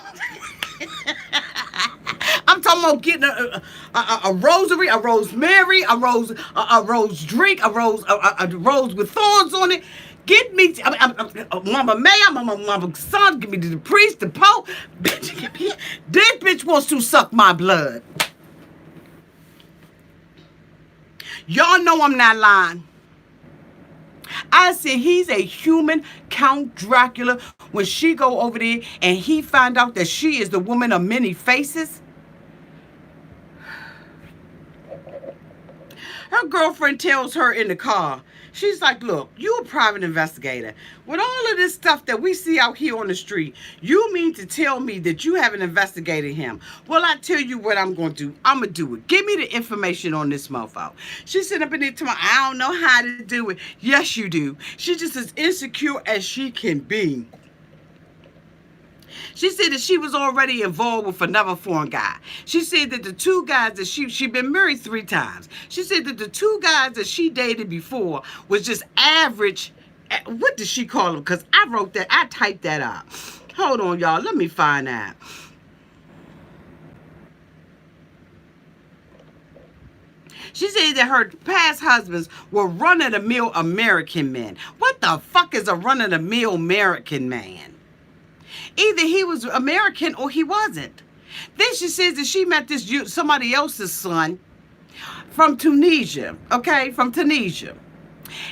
I'm talking about getting a rosary, a rosemary, a rose drink, a rose with thorns on it. Get me, Mama May, Mama Son, give me the priest, the Pope. Bitch, this bitch wants to suck my blood. Y'all know I'm not lying. I said he's a human Count Dracula when she go over there and he find out that she is the woman of many faces. Her girlfriend tells her in the car, she's like, look, you a private investigator. With all of this stuff that we see out here on the street, you mean to tell me that you haven't investigated him? Well, I tell you what I'm going to do. I'm going to do it. Give me the information on this mofo. She said up in there to me, I don't know how to do it. Yes, you do. She just as insecure as she can be. She said that she was already involved with another foreign guy. She said that the two guys that she been married 3 times. She said that the 2 guys that she dated before was just average. What did she call them? Because I wrote that. I typed that out. Hold on, y'all. Let me find out. She said that her past husbands were run-of-the-mill American men. What the fuck is a run-of-the-mill American man? Either he was American or he wasn't. Then she says that she met this somebody else's son from Tunisia, okay, from Tunisia.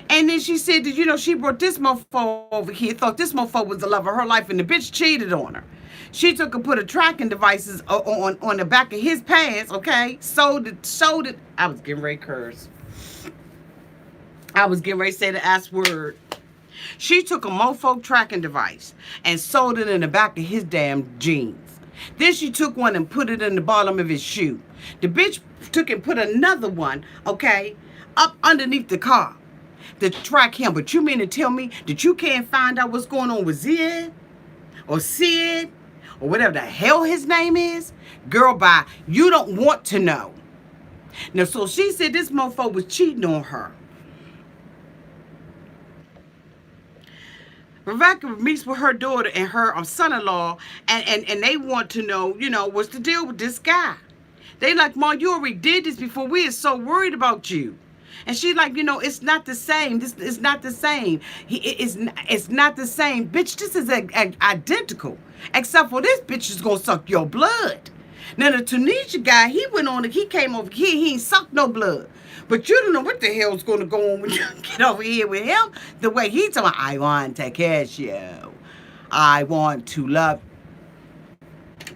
And then she said that, you know, she brought this mofo over here, thought this mofo was the love of her life, and the bitch cheated on her. She took and put a tracking devices on the back of his pants, okay, sold it. I was getting ready to curse. I was getting ready to say the ass word. She took a mofo tracking device and sold it in the back of his damn jeans. Then she took one and put it in the bottom of his shoe. The bitch took and put another one, okay, up underneath the car to track him. But you mean to tell me that you can't find out what's going on with Zied or Ceasar or whatever the hell his name is? Girl, bye. You don't want to know. Now, so she said this mofo was cheating on her. Rebecca meets with her daughter and her son-in-law, and they want to know, you know, what's the deal with this guy. They like, Mom, you already did this before. We are so worried about you. And she's like, you know, it's not the same. This is not the same. It's not the same. Bitch, this is identical. Except for this bitch is going to suck your blood. Now, the Tunisia guy, he came over here. He ain't sucked no blood. But you don't know what the hell's going to go on when you get over here with him. The way he's talking, I want to kiss you. I want to love.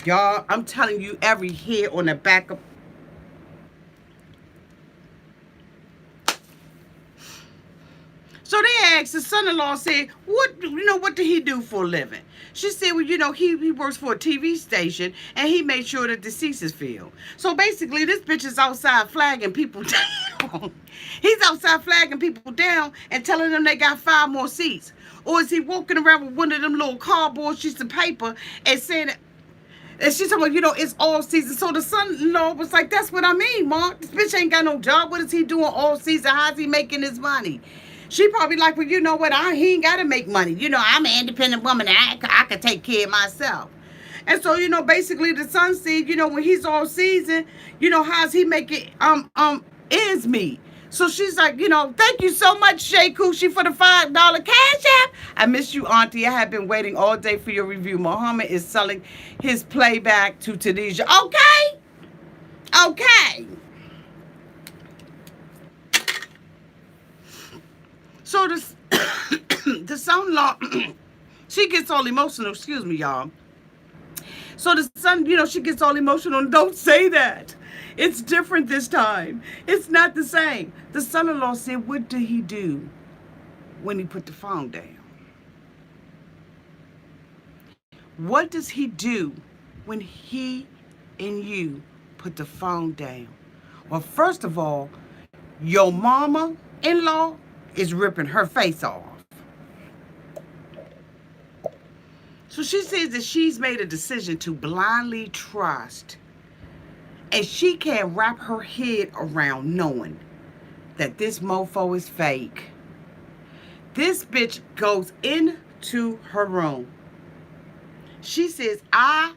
Y'all, I'm telling you, every hair on the back of. So they asked, the son-in-law said, what did he do for a living? She said, well, you know, he works for a TV station, and he made sure that the seats is filled. So basically, this bitch is outside flagging people down. He's outside flagging people down and telling them they got 5 more seats. Or is he walking around with one of them little cardboard sheets of paper and saying, and she's talking about, you know, it's all season. So the son-in-law was like, that's what I mean, Mom. This bitch ain't got no job. What is he doing all season? How's he making his money? She probably like, well, you know what? He ain't got to make money. You know, I'm an independent woman and I can take care of myself. And so, you know, basically the son said, you know, when he's all season, you know, how's he making ends meet? So she's like, you know, thank you so much, Shay Coochie, for the $5 cash app. I miss you, Auntie. I have been waiting all day for your review. Muhammad is selling his playback to Tunisia. Okay. Okay. So the son-in-law, she gets all emotional. Excuse me, y'all. So the son, you know, she gets all emotional. Don't say that. It's different this time. It's not the same. The son-in-law said, what did he do when he put the phone down? What does he do when he and you put the phone down? Well, first of all, your mama-in-law is ripping her face off. So she says that she's made a decision to blindly trust, and she can't wrap her head around knowing that this mofo is fake. This bitch goes into her room. She says, I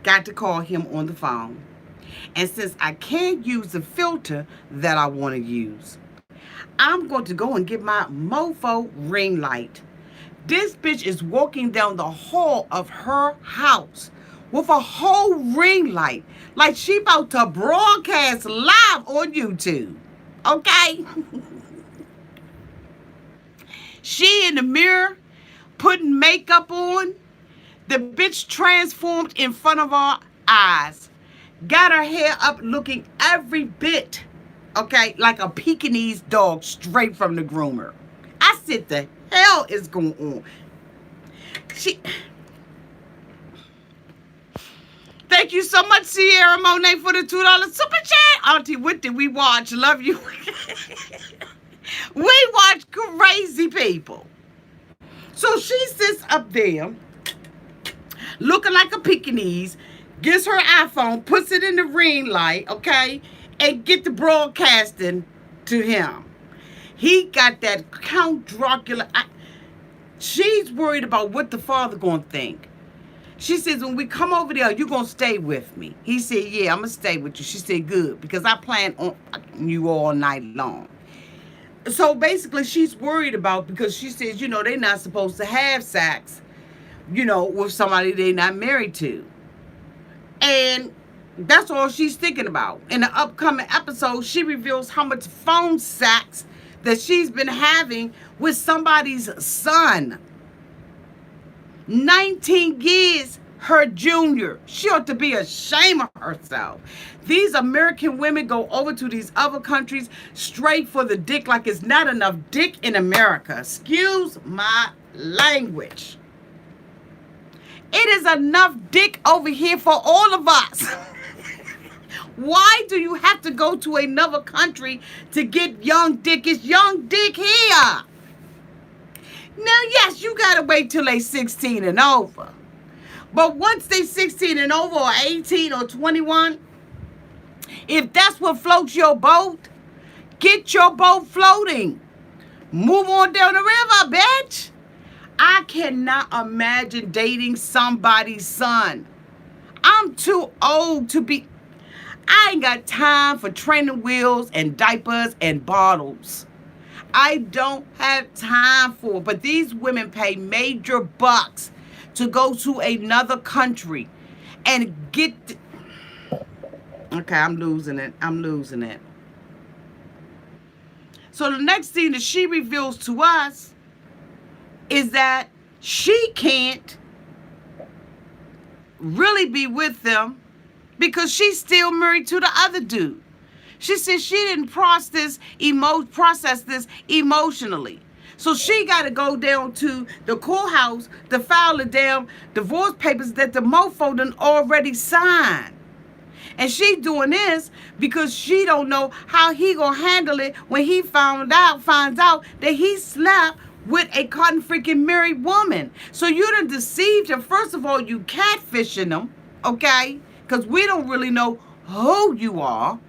got to call him on the phone. And since I can't use the filter that I want to use, I'm going to go and get my mofo ring light. This bitch is walking down the hall of her house with a whole ring light, like she about to broadcast live on YouTube. Okay? She in the mirror putting makeup on. The bitch transformed in front of our eyes. Got her hair up looking every bit, okay, like a Pekingese dog straight from the groomer. I said, the hell is going on? Thank you so much, Sierra Monet, for the $2 super chat. Auntie, what did we watch? Love you. We watch crazy people. So she sits up there looking like a Pekingese, gets her iPhone, puts it in the ring light, okay, and get the broadcasting to him. He got that Count Dracula. She's worried about what the father gonna think. She says, when we come over there, you gonna stay with me? He said, yeah, I'm gonna stay with you. She said, good, because I plan on you all night long. So basically, she's worried about, because she says, they're not supposed to have sex, with somebody they're not married to. And that's all she's thinking about. In the upcoming episode, she reveals how much phone sex that she's been having with somebody's son. 19 years her junior. She ought to be ashamed of herself. These American women go over to these other countries straight for the dick, like it's not enough dick in America. Excuse my language. It is enough dick over here for all of us. Why do you have to go to another country to get young dick? It's young dick here. Now, yes, you got to wait till they 16 and over. But once they 16 and over, or 18 or 21, if that's what floats your boat, get your boat floating. Move on down the river, bitch. I cannot imagine dating somebody's son. I'm too old to be. I ain't got time for training wheels and diapers and bottles. I don't have time for it. But these women pay major bucks to go to another country and get. Okay, I'm losing it. So the next thing that she reveals to us is that she can't really be with them because she's still married to the other dude. She said she didn't process this emotionally. So she got to go down to the courthouse to file the damn divorce papers that the mofo done already signed. And she doing this because she don't know how he gonna handle it when he finds out that he slept with a cotton freaking married woman. So you done deceived him. First of all, you catfishing him, okay? Because we don't really know who you are.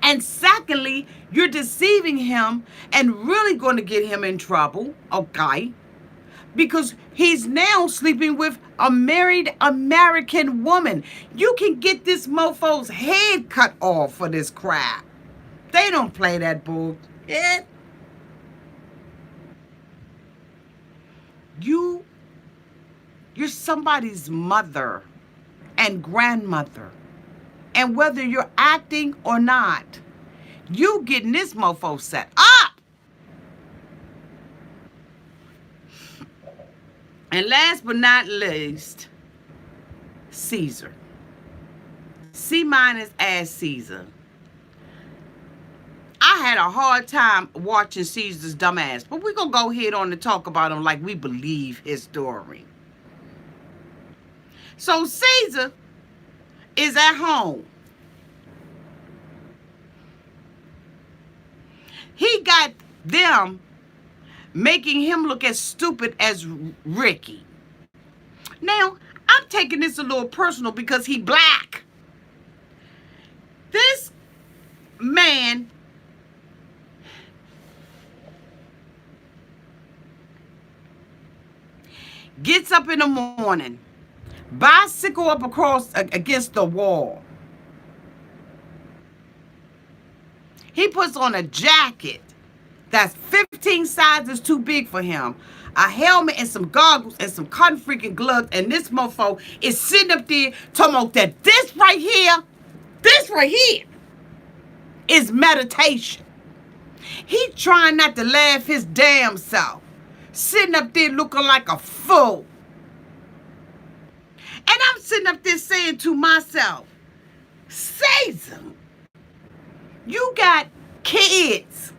And secondly, you're deceiving him and really going to get him in trouble, okay? Because he's now sleeping with a married American woman. You can get this mofo's head cut off for this crap. They don't play that bull. You're somebody's mother and grandmother. And whether you're acting or not, you getting this mofo set up. And last but not least, Ceasar. C- as Ceasar. I had a hard time watching Ceasar's dumbass, but we're going to go ahead on and talk about him like we believe his story. So Ceasar is at home. He got them making him look as stupid as Ricky. Now, I'm taking this a little personal because he black. This man gets up in the morning, bicycle up across against the wall. He puts on a jacket that's 15 sizes too big for him, a helmet and some goggles and some cotton freaking gloves, and this mofo is sitting up there talking about that this right here is meditation. He trying not to laugh his damn self, sitting up there looking like a fool. And I'm sitting up there saying to myself, Ceasar, you got kids.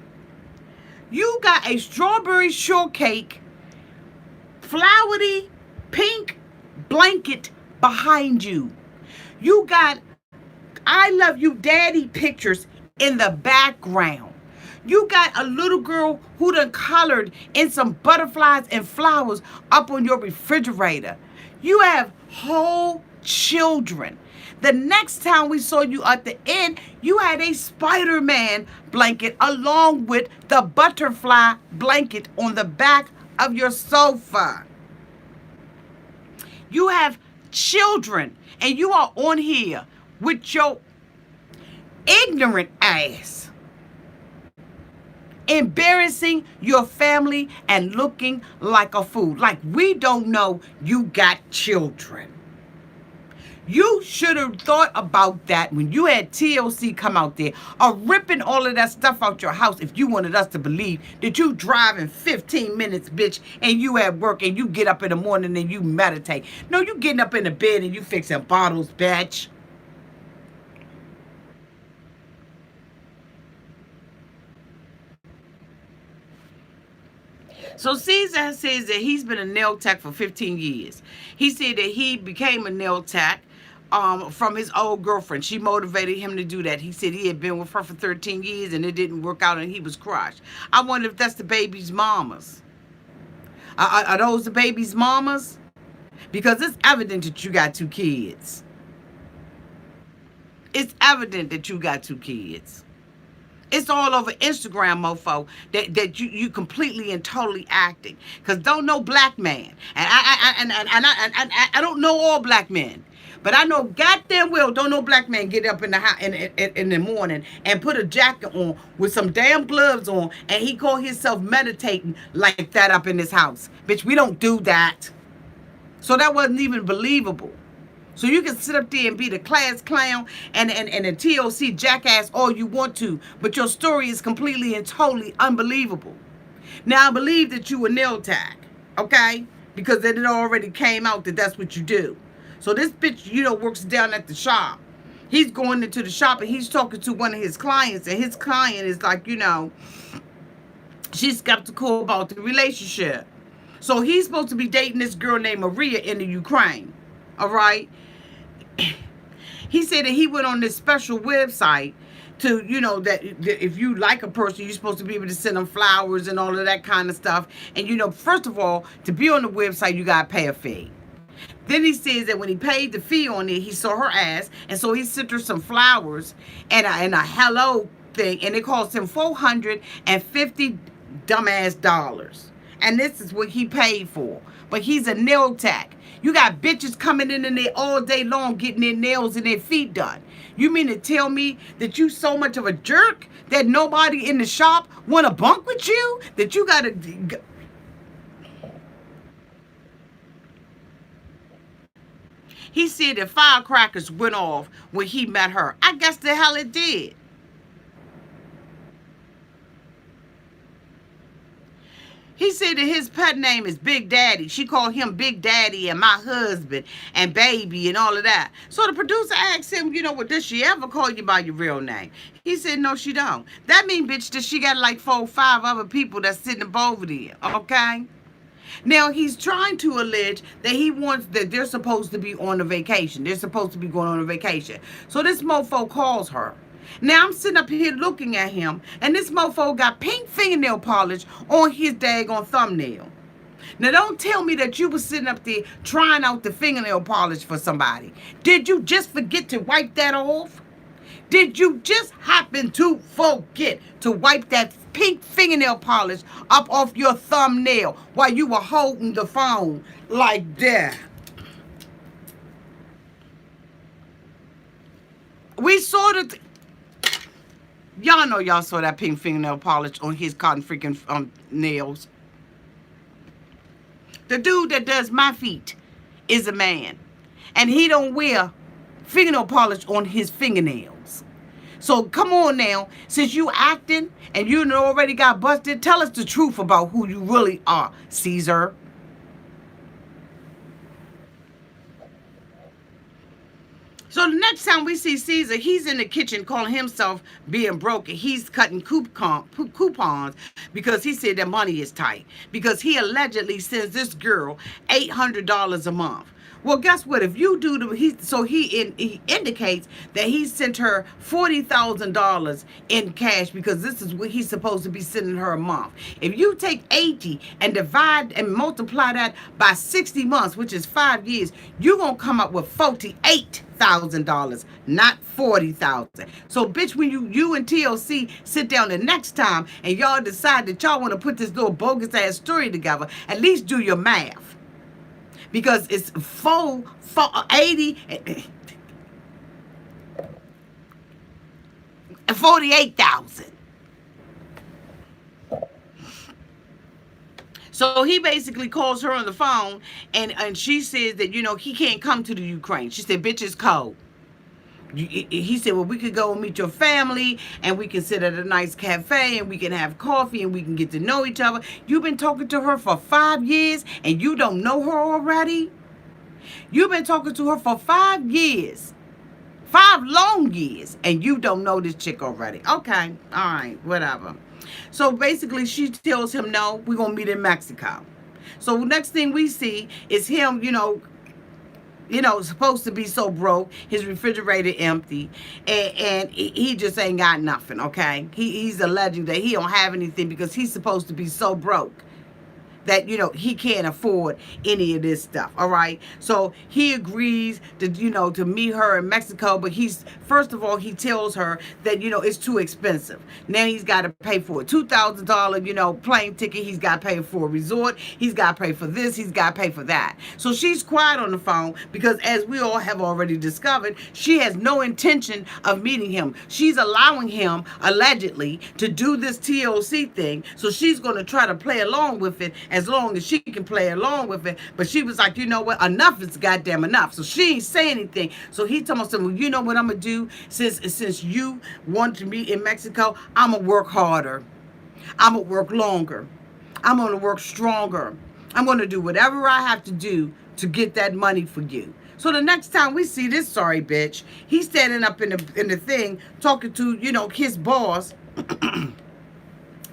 You got a strawberry shortcake, flowery pink blanket behind you. You got I love you daddy pictures in the background. You got a little girl who done colored in some butterflies and flowers up on your refrigerator. You have whole children. The next time we saw you at the end, you had a Spider-Man blanket along with the butterfly blanket on the back of your sofa. You have children, and you are on here with your ignorant ass, embarrassing your family and looking like a fool. Like we don't know you got children. You should have thought about that when you had TLC come out there or ripping all of that stuff out your house if you wanted us to believe that you driving 15 minutes, bitch, and you at work and you get up in the morning and you meditate. No, you getting up in the bed and you fixing bottles, bitch. So Caesar says that he's been a nail tech for 15 years. He said that he became a nail tech from his old girlfriend. She motivated him to do that. He said he had been with her for 13 years and it didn't work out and he was crushed. I wonder if that's the baby's mamas. Are those the baby's mamas? Because it's evident that you got two kids. It's evident that you got two kids. It's all over Instagram, mofo, that you completely and totally acting. Because don't know black man. And I don't know all black men. But I know goddamn well don't no black man get up in the house in the morning and put a jacket on with some damn gloves on and he call himself meditating like that up in his house. Bitch, we don't do that. So that wasn't even believable. So you can sit up there and be the class clown and a TLC jackass all you want to, but your story is completely and totally unbelievable. Now I believe that you a nail tag, okay? Because it already came out that that's what you do. So this bitch, works down at the shop. He's going into the shop and he's talking to one of his clients, and his client is like, she's skeptical about the relationship. So he's supposed to be dating this girl named Maria in the Ukraine. All right. He said that he went on this special website to, that if you like a person, you're supposed to be able to send them flowers and all of that kind of stuff. And, first of all, to be on the website, you got to pay a fee. Then he says that when he paid the fee on it, he saw her ass. And so he sent her some flowers and a hello thing. And it cost him $450 dumbass dollars. And this is what he paid for. But he's a nail tech. You got bitches coming in there all day long getting their nails and their feet done. You mean to tell me that you so much of a jerk that nobody in the shop want to bunk with you? That you got to... He said that firecrackers went off when he met her. I guess the hell it did. He said that his pet name is Big Daddy. She called him Big Daddy and my husband and baby and all of that. So the producer asked him, does she ever call you by your real name? He said, no, she don't. That mean, bitch, that she got like 4 or 5 other people that's sitting up over there, okay? Now, he's trying to allege that he wants that they're supposed to be on a vacation. They're supposed to be going on a vacation. So this mofo calls her. Now I'm sitting up here looking at him, and this mofo got pink fingernail polish on his daggone thumbnail. Now don't tell me that you was sitting up there trying out the fingernail polish for somebody. Did you just forget to wipe that off? Did you just happen to forget to wipe that pink fingernail polish up off your thumbnail while you were holding the phone like that? Y'all know y'all saw that pink fingernail polish on his cotton freaking nails. The dude that does my feet is a man. And he don't wear fingernail polish on his fingernails. So come on now, since you acting and you already got busted, tell us the truth about who you really are, Ceasar. So the next time we see Ceasar, he's in the kitchen calling himself being broke. He's cutting coupons because he said that money is tight. Because he allegedly sends this girl $800 a month. Well, guess what? If you do he indicates that he sent her $40,000 in cash because this is what he's supposed to be sending her a month. If you take 80 and divide and multiply that by 60 months, which is 5 years, you're gonna come up with $48,000, not $40,000. So, bitch, when you and TLC sit down the next time and y'all decide that y'all want to put this little bogus ass story together, at least do your math. Because it's 80 and 48,000. So he basically calls her on the phone and she says that, he can't come to the Ukraine. She said, bitch, it's cold. He said, well, we could go and meet your family and we can sit at a nice cafe and we can have coffee and we can get to know each other. You've been talking to her for 5 years and you don't know her already? You've been talking to her for 5 years. 5 long years. And you don't know this chick already. Okay. All right. Whatever. So basically she tells him, no, we're going to meet in Mexico. So next thing we see is him, supposed to be so broke, his refrigerator empty, and he just ain't got nothing, okay? He's alleging that he don't have anything because he's supposed to be so broke that, he can't afford any of this stuff, all right? So he agrees to, to meet her in Mexico, but first of all, he tells her that, it's too expensive. Now he's got to pay for a $2,000, plane ticket. He's got to pay for a resort. He's got to pay for this. He's got to pay for that. So she's quiet on the phone because, as we all have already discovered, she has no intention of meeting him. She's allowing him, allegedly, to do this TLC thing, so she's going to try to play along with it as long as she can play along with it. But she was like, you know what? Enough is goddamn enough. So she ain't say anything. So he told me, well, you know what I'm going to do? Since you want to meet in Mexico, I'm going to work harder. I'm going to work longer. I'm going to work stronger. I'm going to do whatever I have to do to get that money for you. So the next time we see this sorry bitch, he's standing up in the thing talking to, his boss,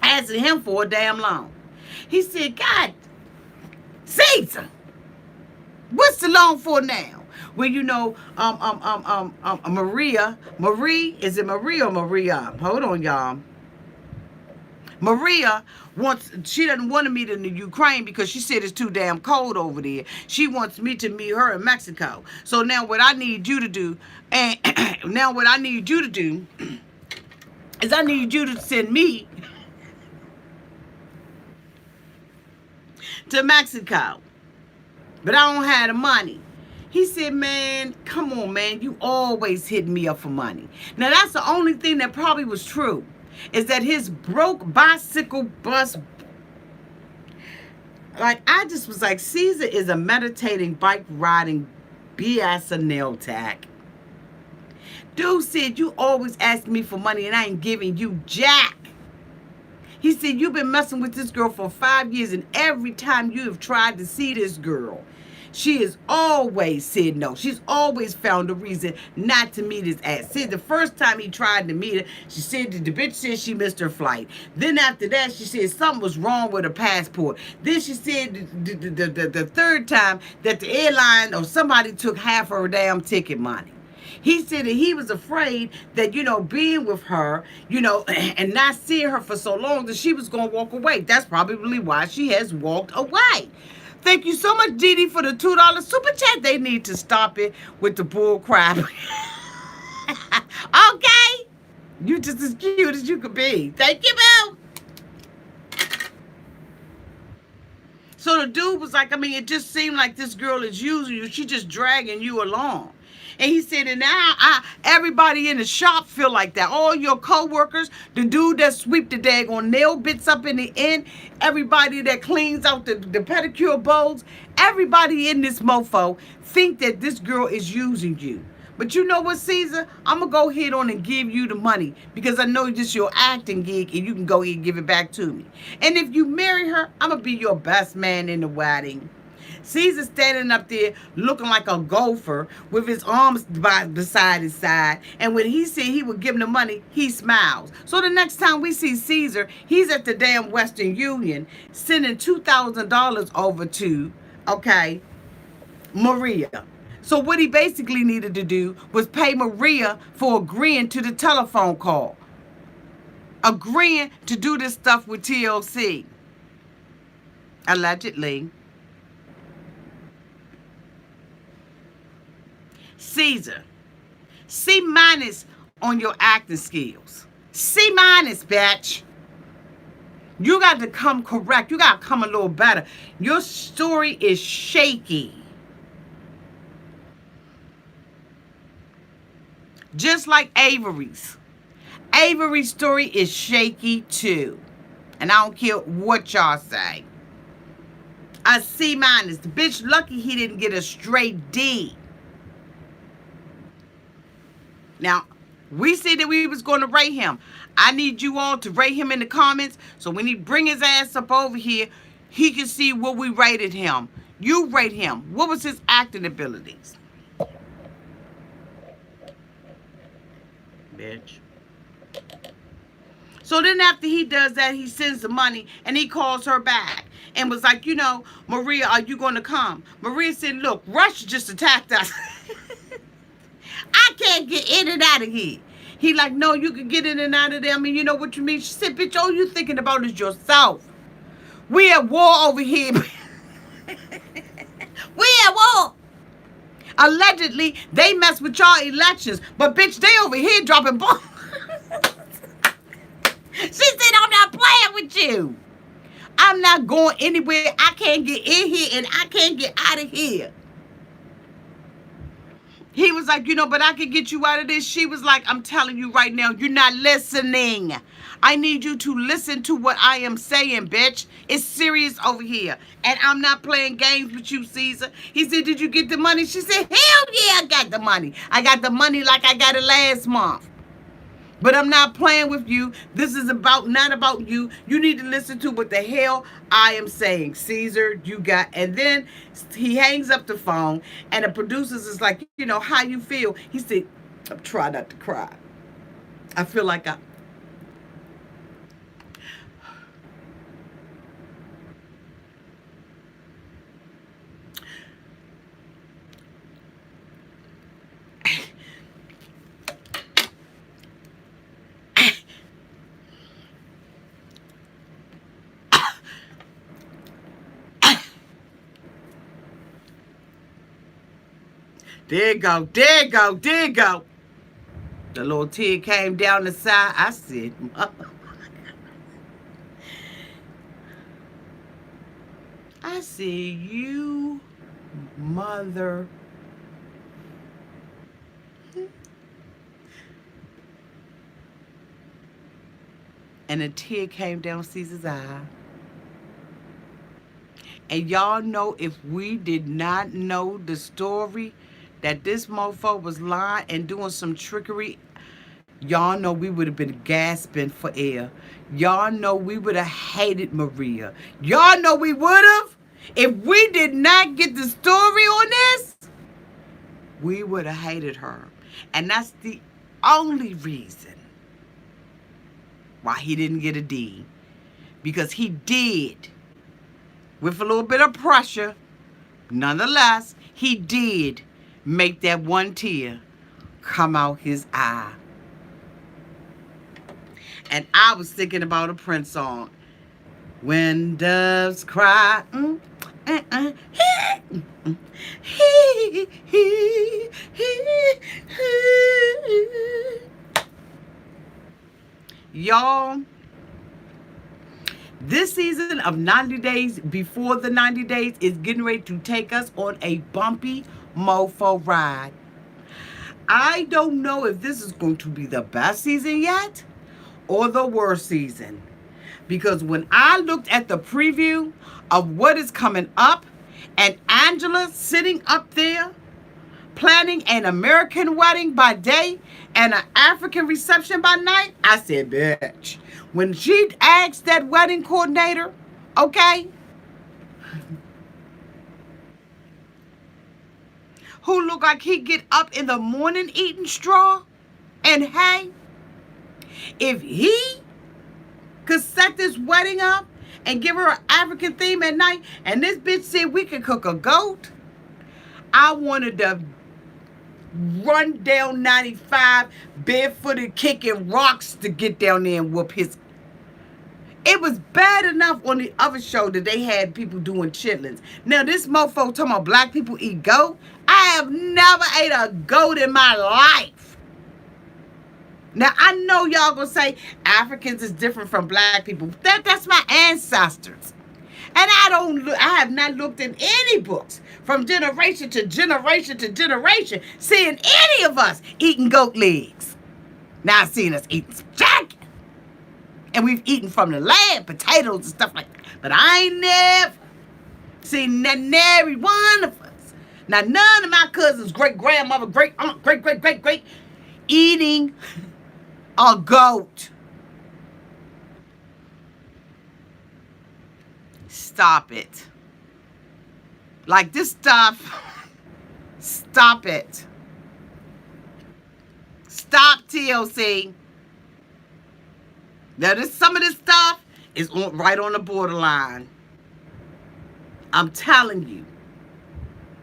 asking him for a damn loan. He said, God, Caesar, what's the loan for now? Well, Marie, is it Maria or Maria? Hold on, y'all. Maria she doesn't want to meet in the Ukraine because she said it's too damn cold over there. She wants me to meet her in Mexico. So now what I need you to do, is I need you to send me to Mexico. But I don't have the money. He said, man, come on, man. You always hit me up for money. Now, that's the only thing that probably was true, is that his broke bicycle bus, I just was like, Caesar is a meditating, bike riding BS and nail tack. Dude said, you always ask me for money and I ain't giving you jack. He said, you've been messing with this girl for 5 years, and every time you have tried to see this girl, she has always said no. She's always found a reason not to meet his ass. Said the first time he tried to meet her, she said the bitch said she missed her flight. Then after that, she said something was wrong with her passport. Then she said the third time that the airline or somebody took half her damn ticket money. He said that he was afraid that, being with her, and not seeing her for so long, that she was going to walk away. That's probably why she has walked away. Thank you so much, Didi, for the $2 super chat. They need to stop it with the bull crap. Okay? You just as cute as you could be. Thank you, Boo. So the dude was like, it just seemed like this girl is using you. She just dragging you along. And he said, and now everybody in the shop feel like that. All your co-workers, the dude that sweep the daggone nail bits up in the end, everybody that cleans out the pedicure bowls, everybody in this mofo think that this girl is using you. But you know what, Ceasar? I'm going to go ahead on and give you the money because I know this your acting gig and you can go ahead and give it back to me. And if you marry her, I'm going to be your best man in the wedding. Ceasar standing up there looking like a gopher with his arms beside his side. And when he said he would give him the money, he smiles. So the next time we see Ceasar, he's at the damn Western Union sending $2,000 over to, okay, Maria. So what he basically needed to do was pay Maria for agreeing to the telephone call. Agreeing to do this stuff with TLC. Allegedly. Ceasar, C- on your acting skills. C-, bitch. You got to come correct. You got to come a little better. Your story is shaky. Just like Avery's. Avery's story is shaky too. And I don't care what y'all say. A C-. The bitch lucky he didn't get a straight D. Now, we said that we was going to rate him. I need you all to rate him in the comments. So when he bring his ass up over here, he can see what we rated him. You rate him. What was his acting abilities? Bitch. So then after he does that, he sends the money and he calls her back and was like, you know, Maria, are you going to come? Maria said, look, Rush just attacked us. I can't get in and out of here. He like, no, you can get in and out of there. I mean, you know what you mean? She said, bitch, all you thinking about is yourself. We at war over here. We at war. Allegedly, they mess with y'all elections. But, bitch, they over here dropping bombs. She said, I'm not playing with you. I'm not going anywhere. I can't get in here and I can't get out of here. He was like, you know, but I can get you out of this. She was like, I'm telling you right now, you're not listening. I need you to listen to what I am saying, bitch. It's serious over here. And I'm not playing games with you, Ceasar. He said, did you get the money? She said, hell yeah, I got the money. I got the money like I got it last month. But I'm not playing with you. This is not about you. You need to listen to what the hell I am saying. Ceasar, you got... And then he hangs up the phone. And the producers is like, you know, how you feel? He said, try not to cry. I feel like I... There you go, there you go, there you go. The little tear came down the side. I said, I said, you mother. And a tear came down Ceasar's eye. And y'all know if we did not know the story that this mofo was lying and doing some trickery, y'all know we would have been gasping for air. Y'all know we would have hated Maria. Y'all know we would have. If we did not get the story on this, we would have hated her. And that's the only reason why he didn't get a D. Because he did, with a little bit of pressure, nonetheless, he did make that one tear come out his eye. And I was thinking about a Prince song. When doves cry. Y'all, this season of 90 Days Before the 90 Days is getting ready to take us on a bumpy mofo ride. I don't know if this is going to be the best season yet or the worst season. Because when I looked at the preview of what is coming up and Angela sitting up there planning an American wedding by day and an African reception by night, I said, bitch. When she asked that wedding coordinator, okay, who looked like he get up in the morning eating straw and hay, if he could set this wedding up and give her an African theme at night, and this bitch said we could cook a goat, I wanted to run down 95 barefooted kicking rocks to get down there and whoop his. It was bad enough on the other show that they had people doing chitlins. Now this mofo talking about black people eat goat. I have never ate a goat in my life. Now I know y'all gonna say Africans is different from black people. That's my ancestors. And I have not looked in any books from generation to generation to generation seeing any of us eating goat legs. Now I've seen us eating some chicken. And we've eaten from the land, potatoes and stuff like that. But I ain't never seen every one of us. Now none of my cousins, great grandmother, great aunt, great eating a goat. Stop it. Like this stuff, stop it. Stop, TLC. Now, some of this stuff is right on the borderline. I'm telling you.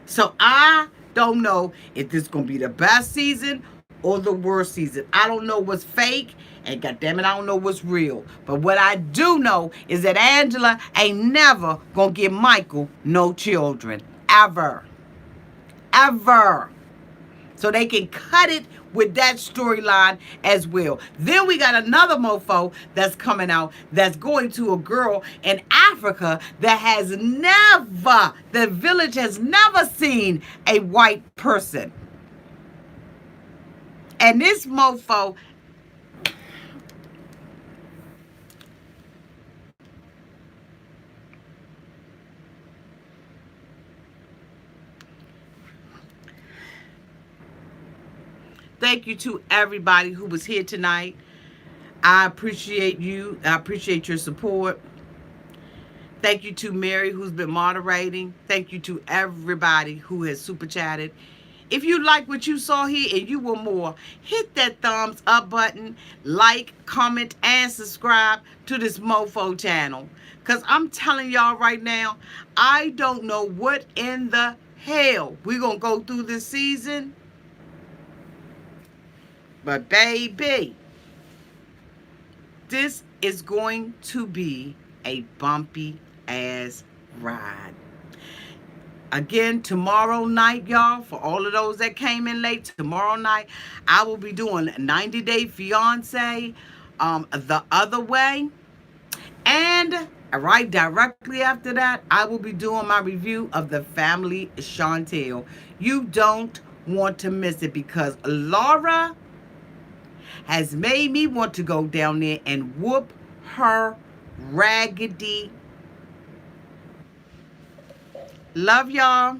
So I don't know if this is going to be the best season or the worst season. I don't know what's fake, and goddammit, I don't know what's real. But what I do know is that Angela ain't never going to give Michael no children. Ever. Ever. So they can cut it with that storyline as well. Then we got another mofo that's coming out that's going to a girl in Africa that has never, the village has never seen a white person. And this mofo, thank you to everybody who was here tonight. I appreciate you. I appreciate your support. Thank you to Mary, who's been moderating. Thank you to everybody who has super chatted. If you like what you saw here and you want more, hit that thumbs up button, like, comment, and subscribe to this mofo channel. Because I'm telling y'all right now, I don't know what in the hell we're going to go through this season. But baby, this is going to be a bumpy ass ride. Again, tomorrow night, y'all, for all of those that came in late, tomorrow night, I will be doing 90 Day Fiance, the other way. And right directly after that, I will be doing my review of the Family Chantel. You don't want to miss it because Laura has made me want to go down there and whoop her raggedy. Love y'all.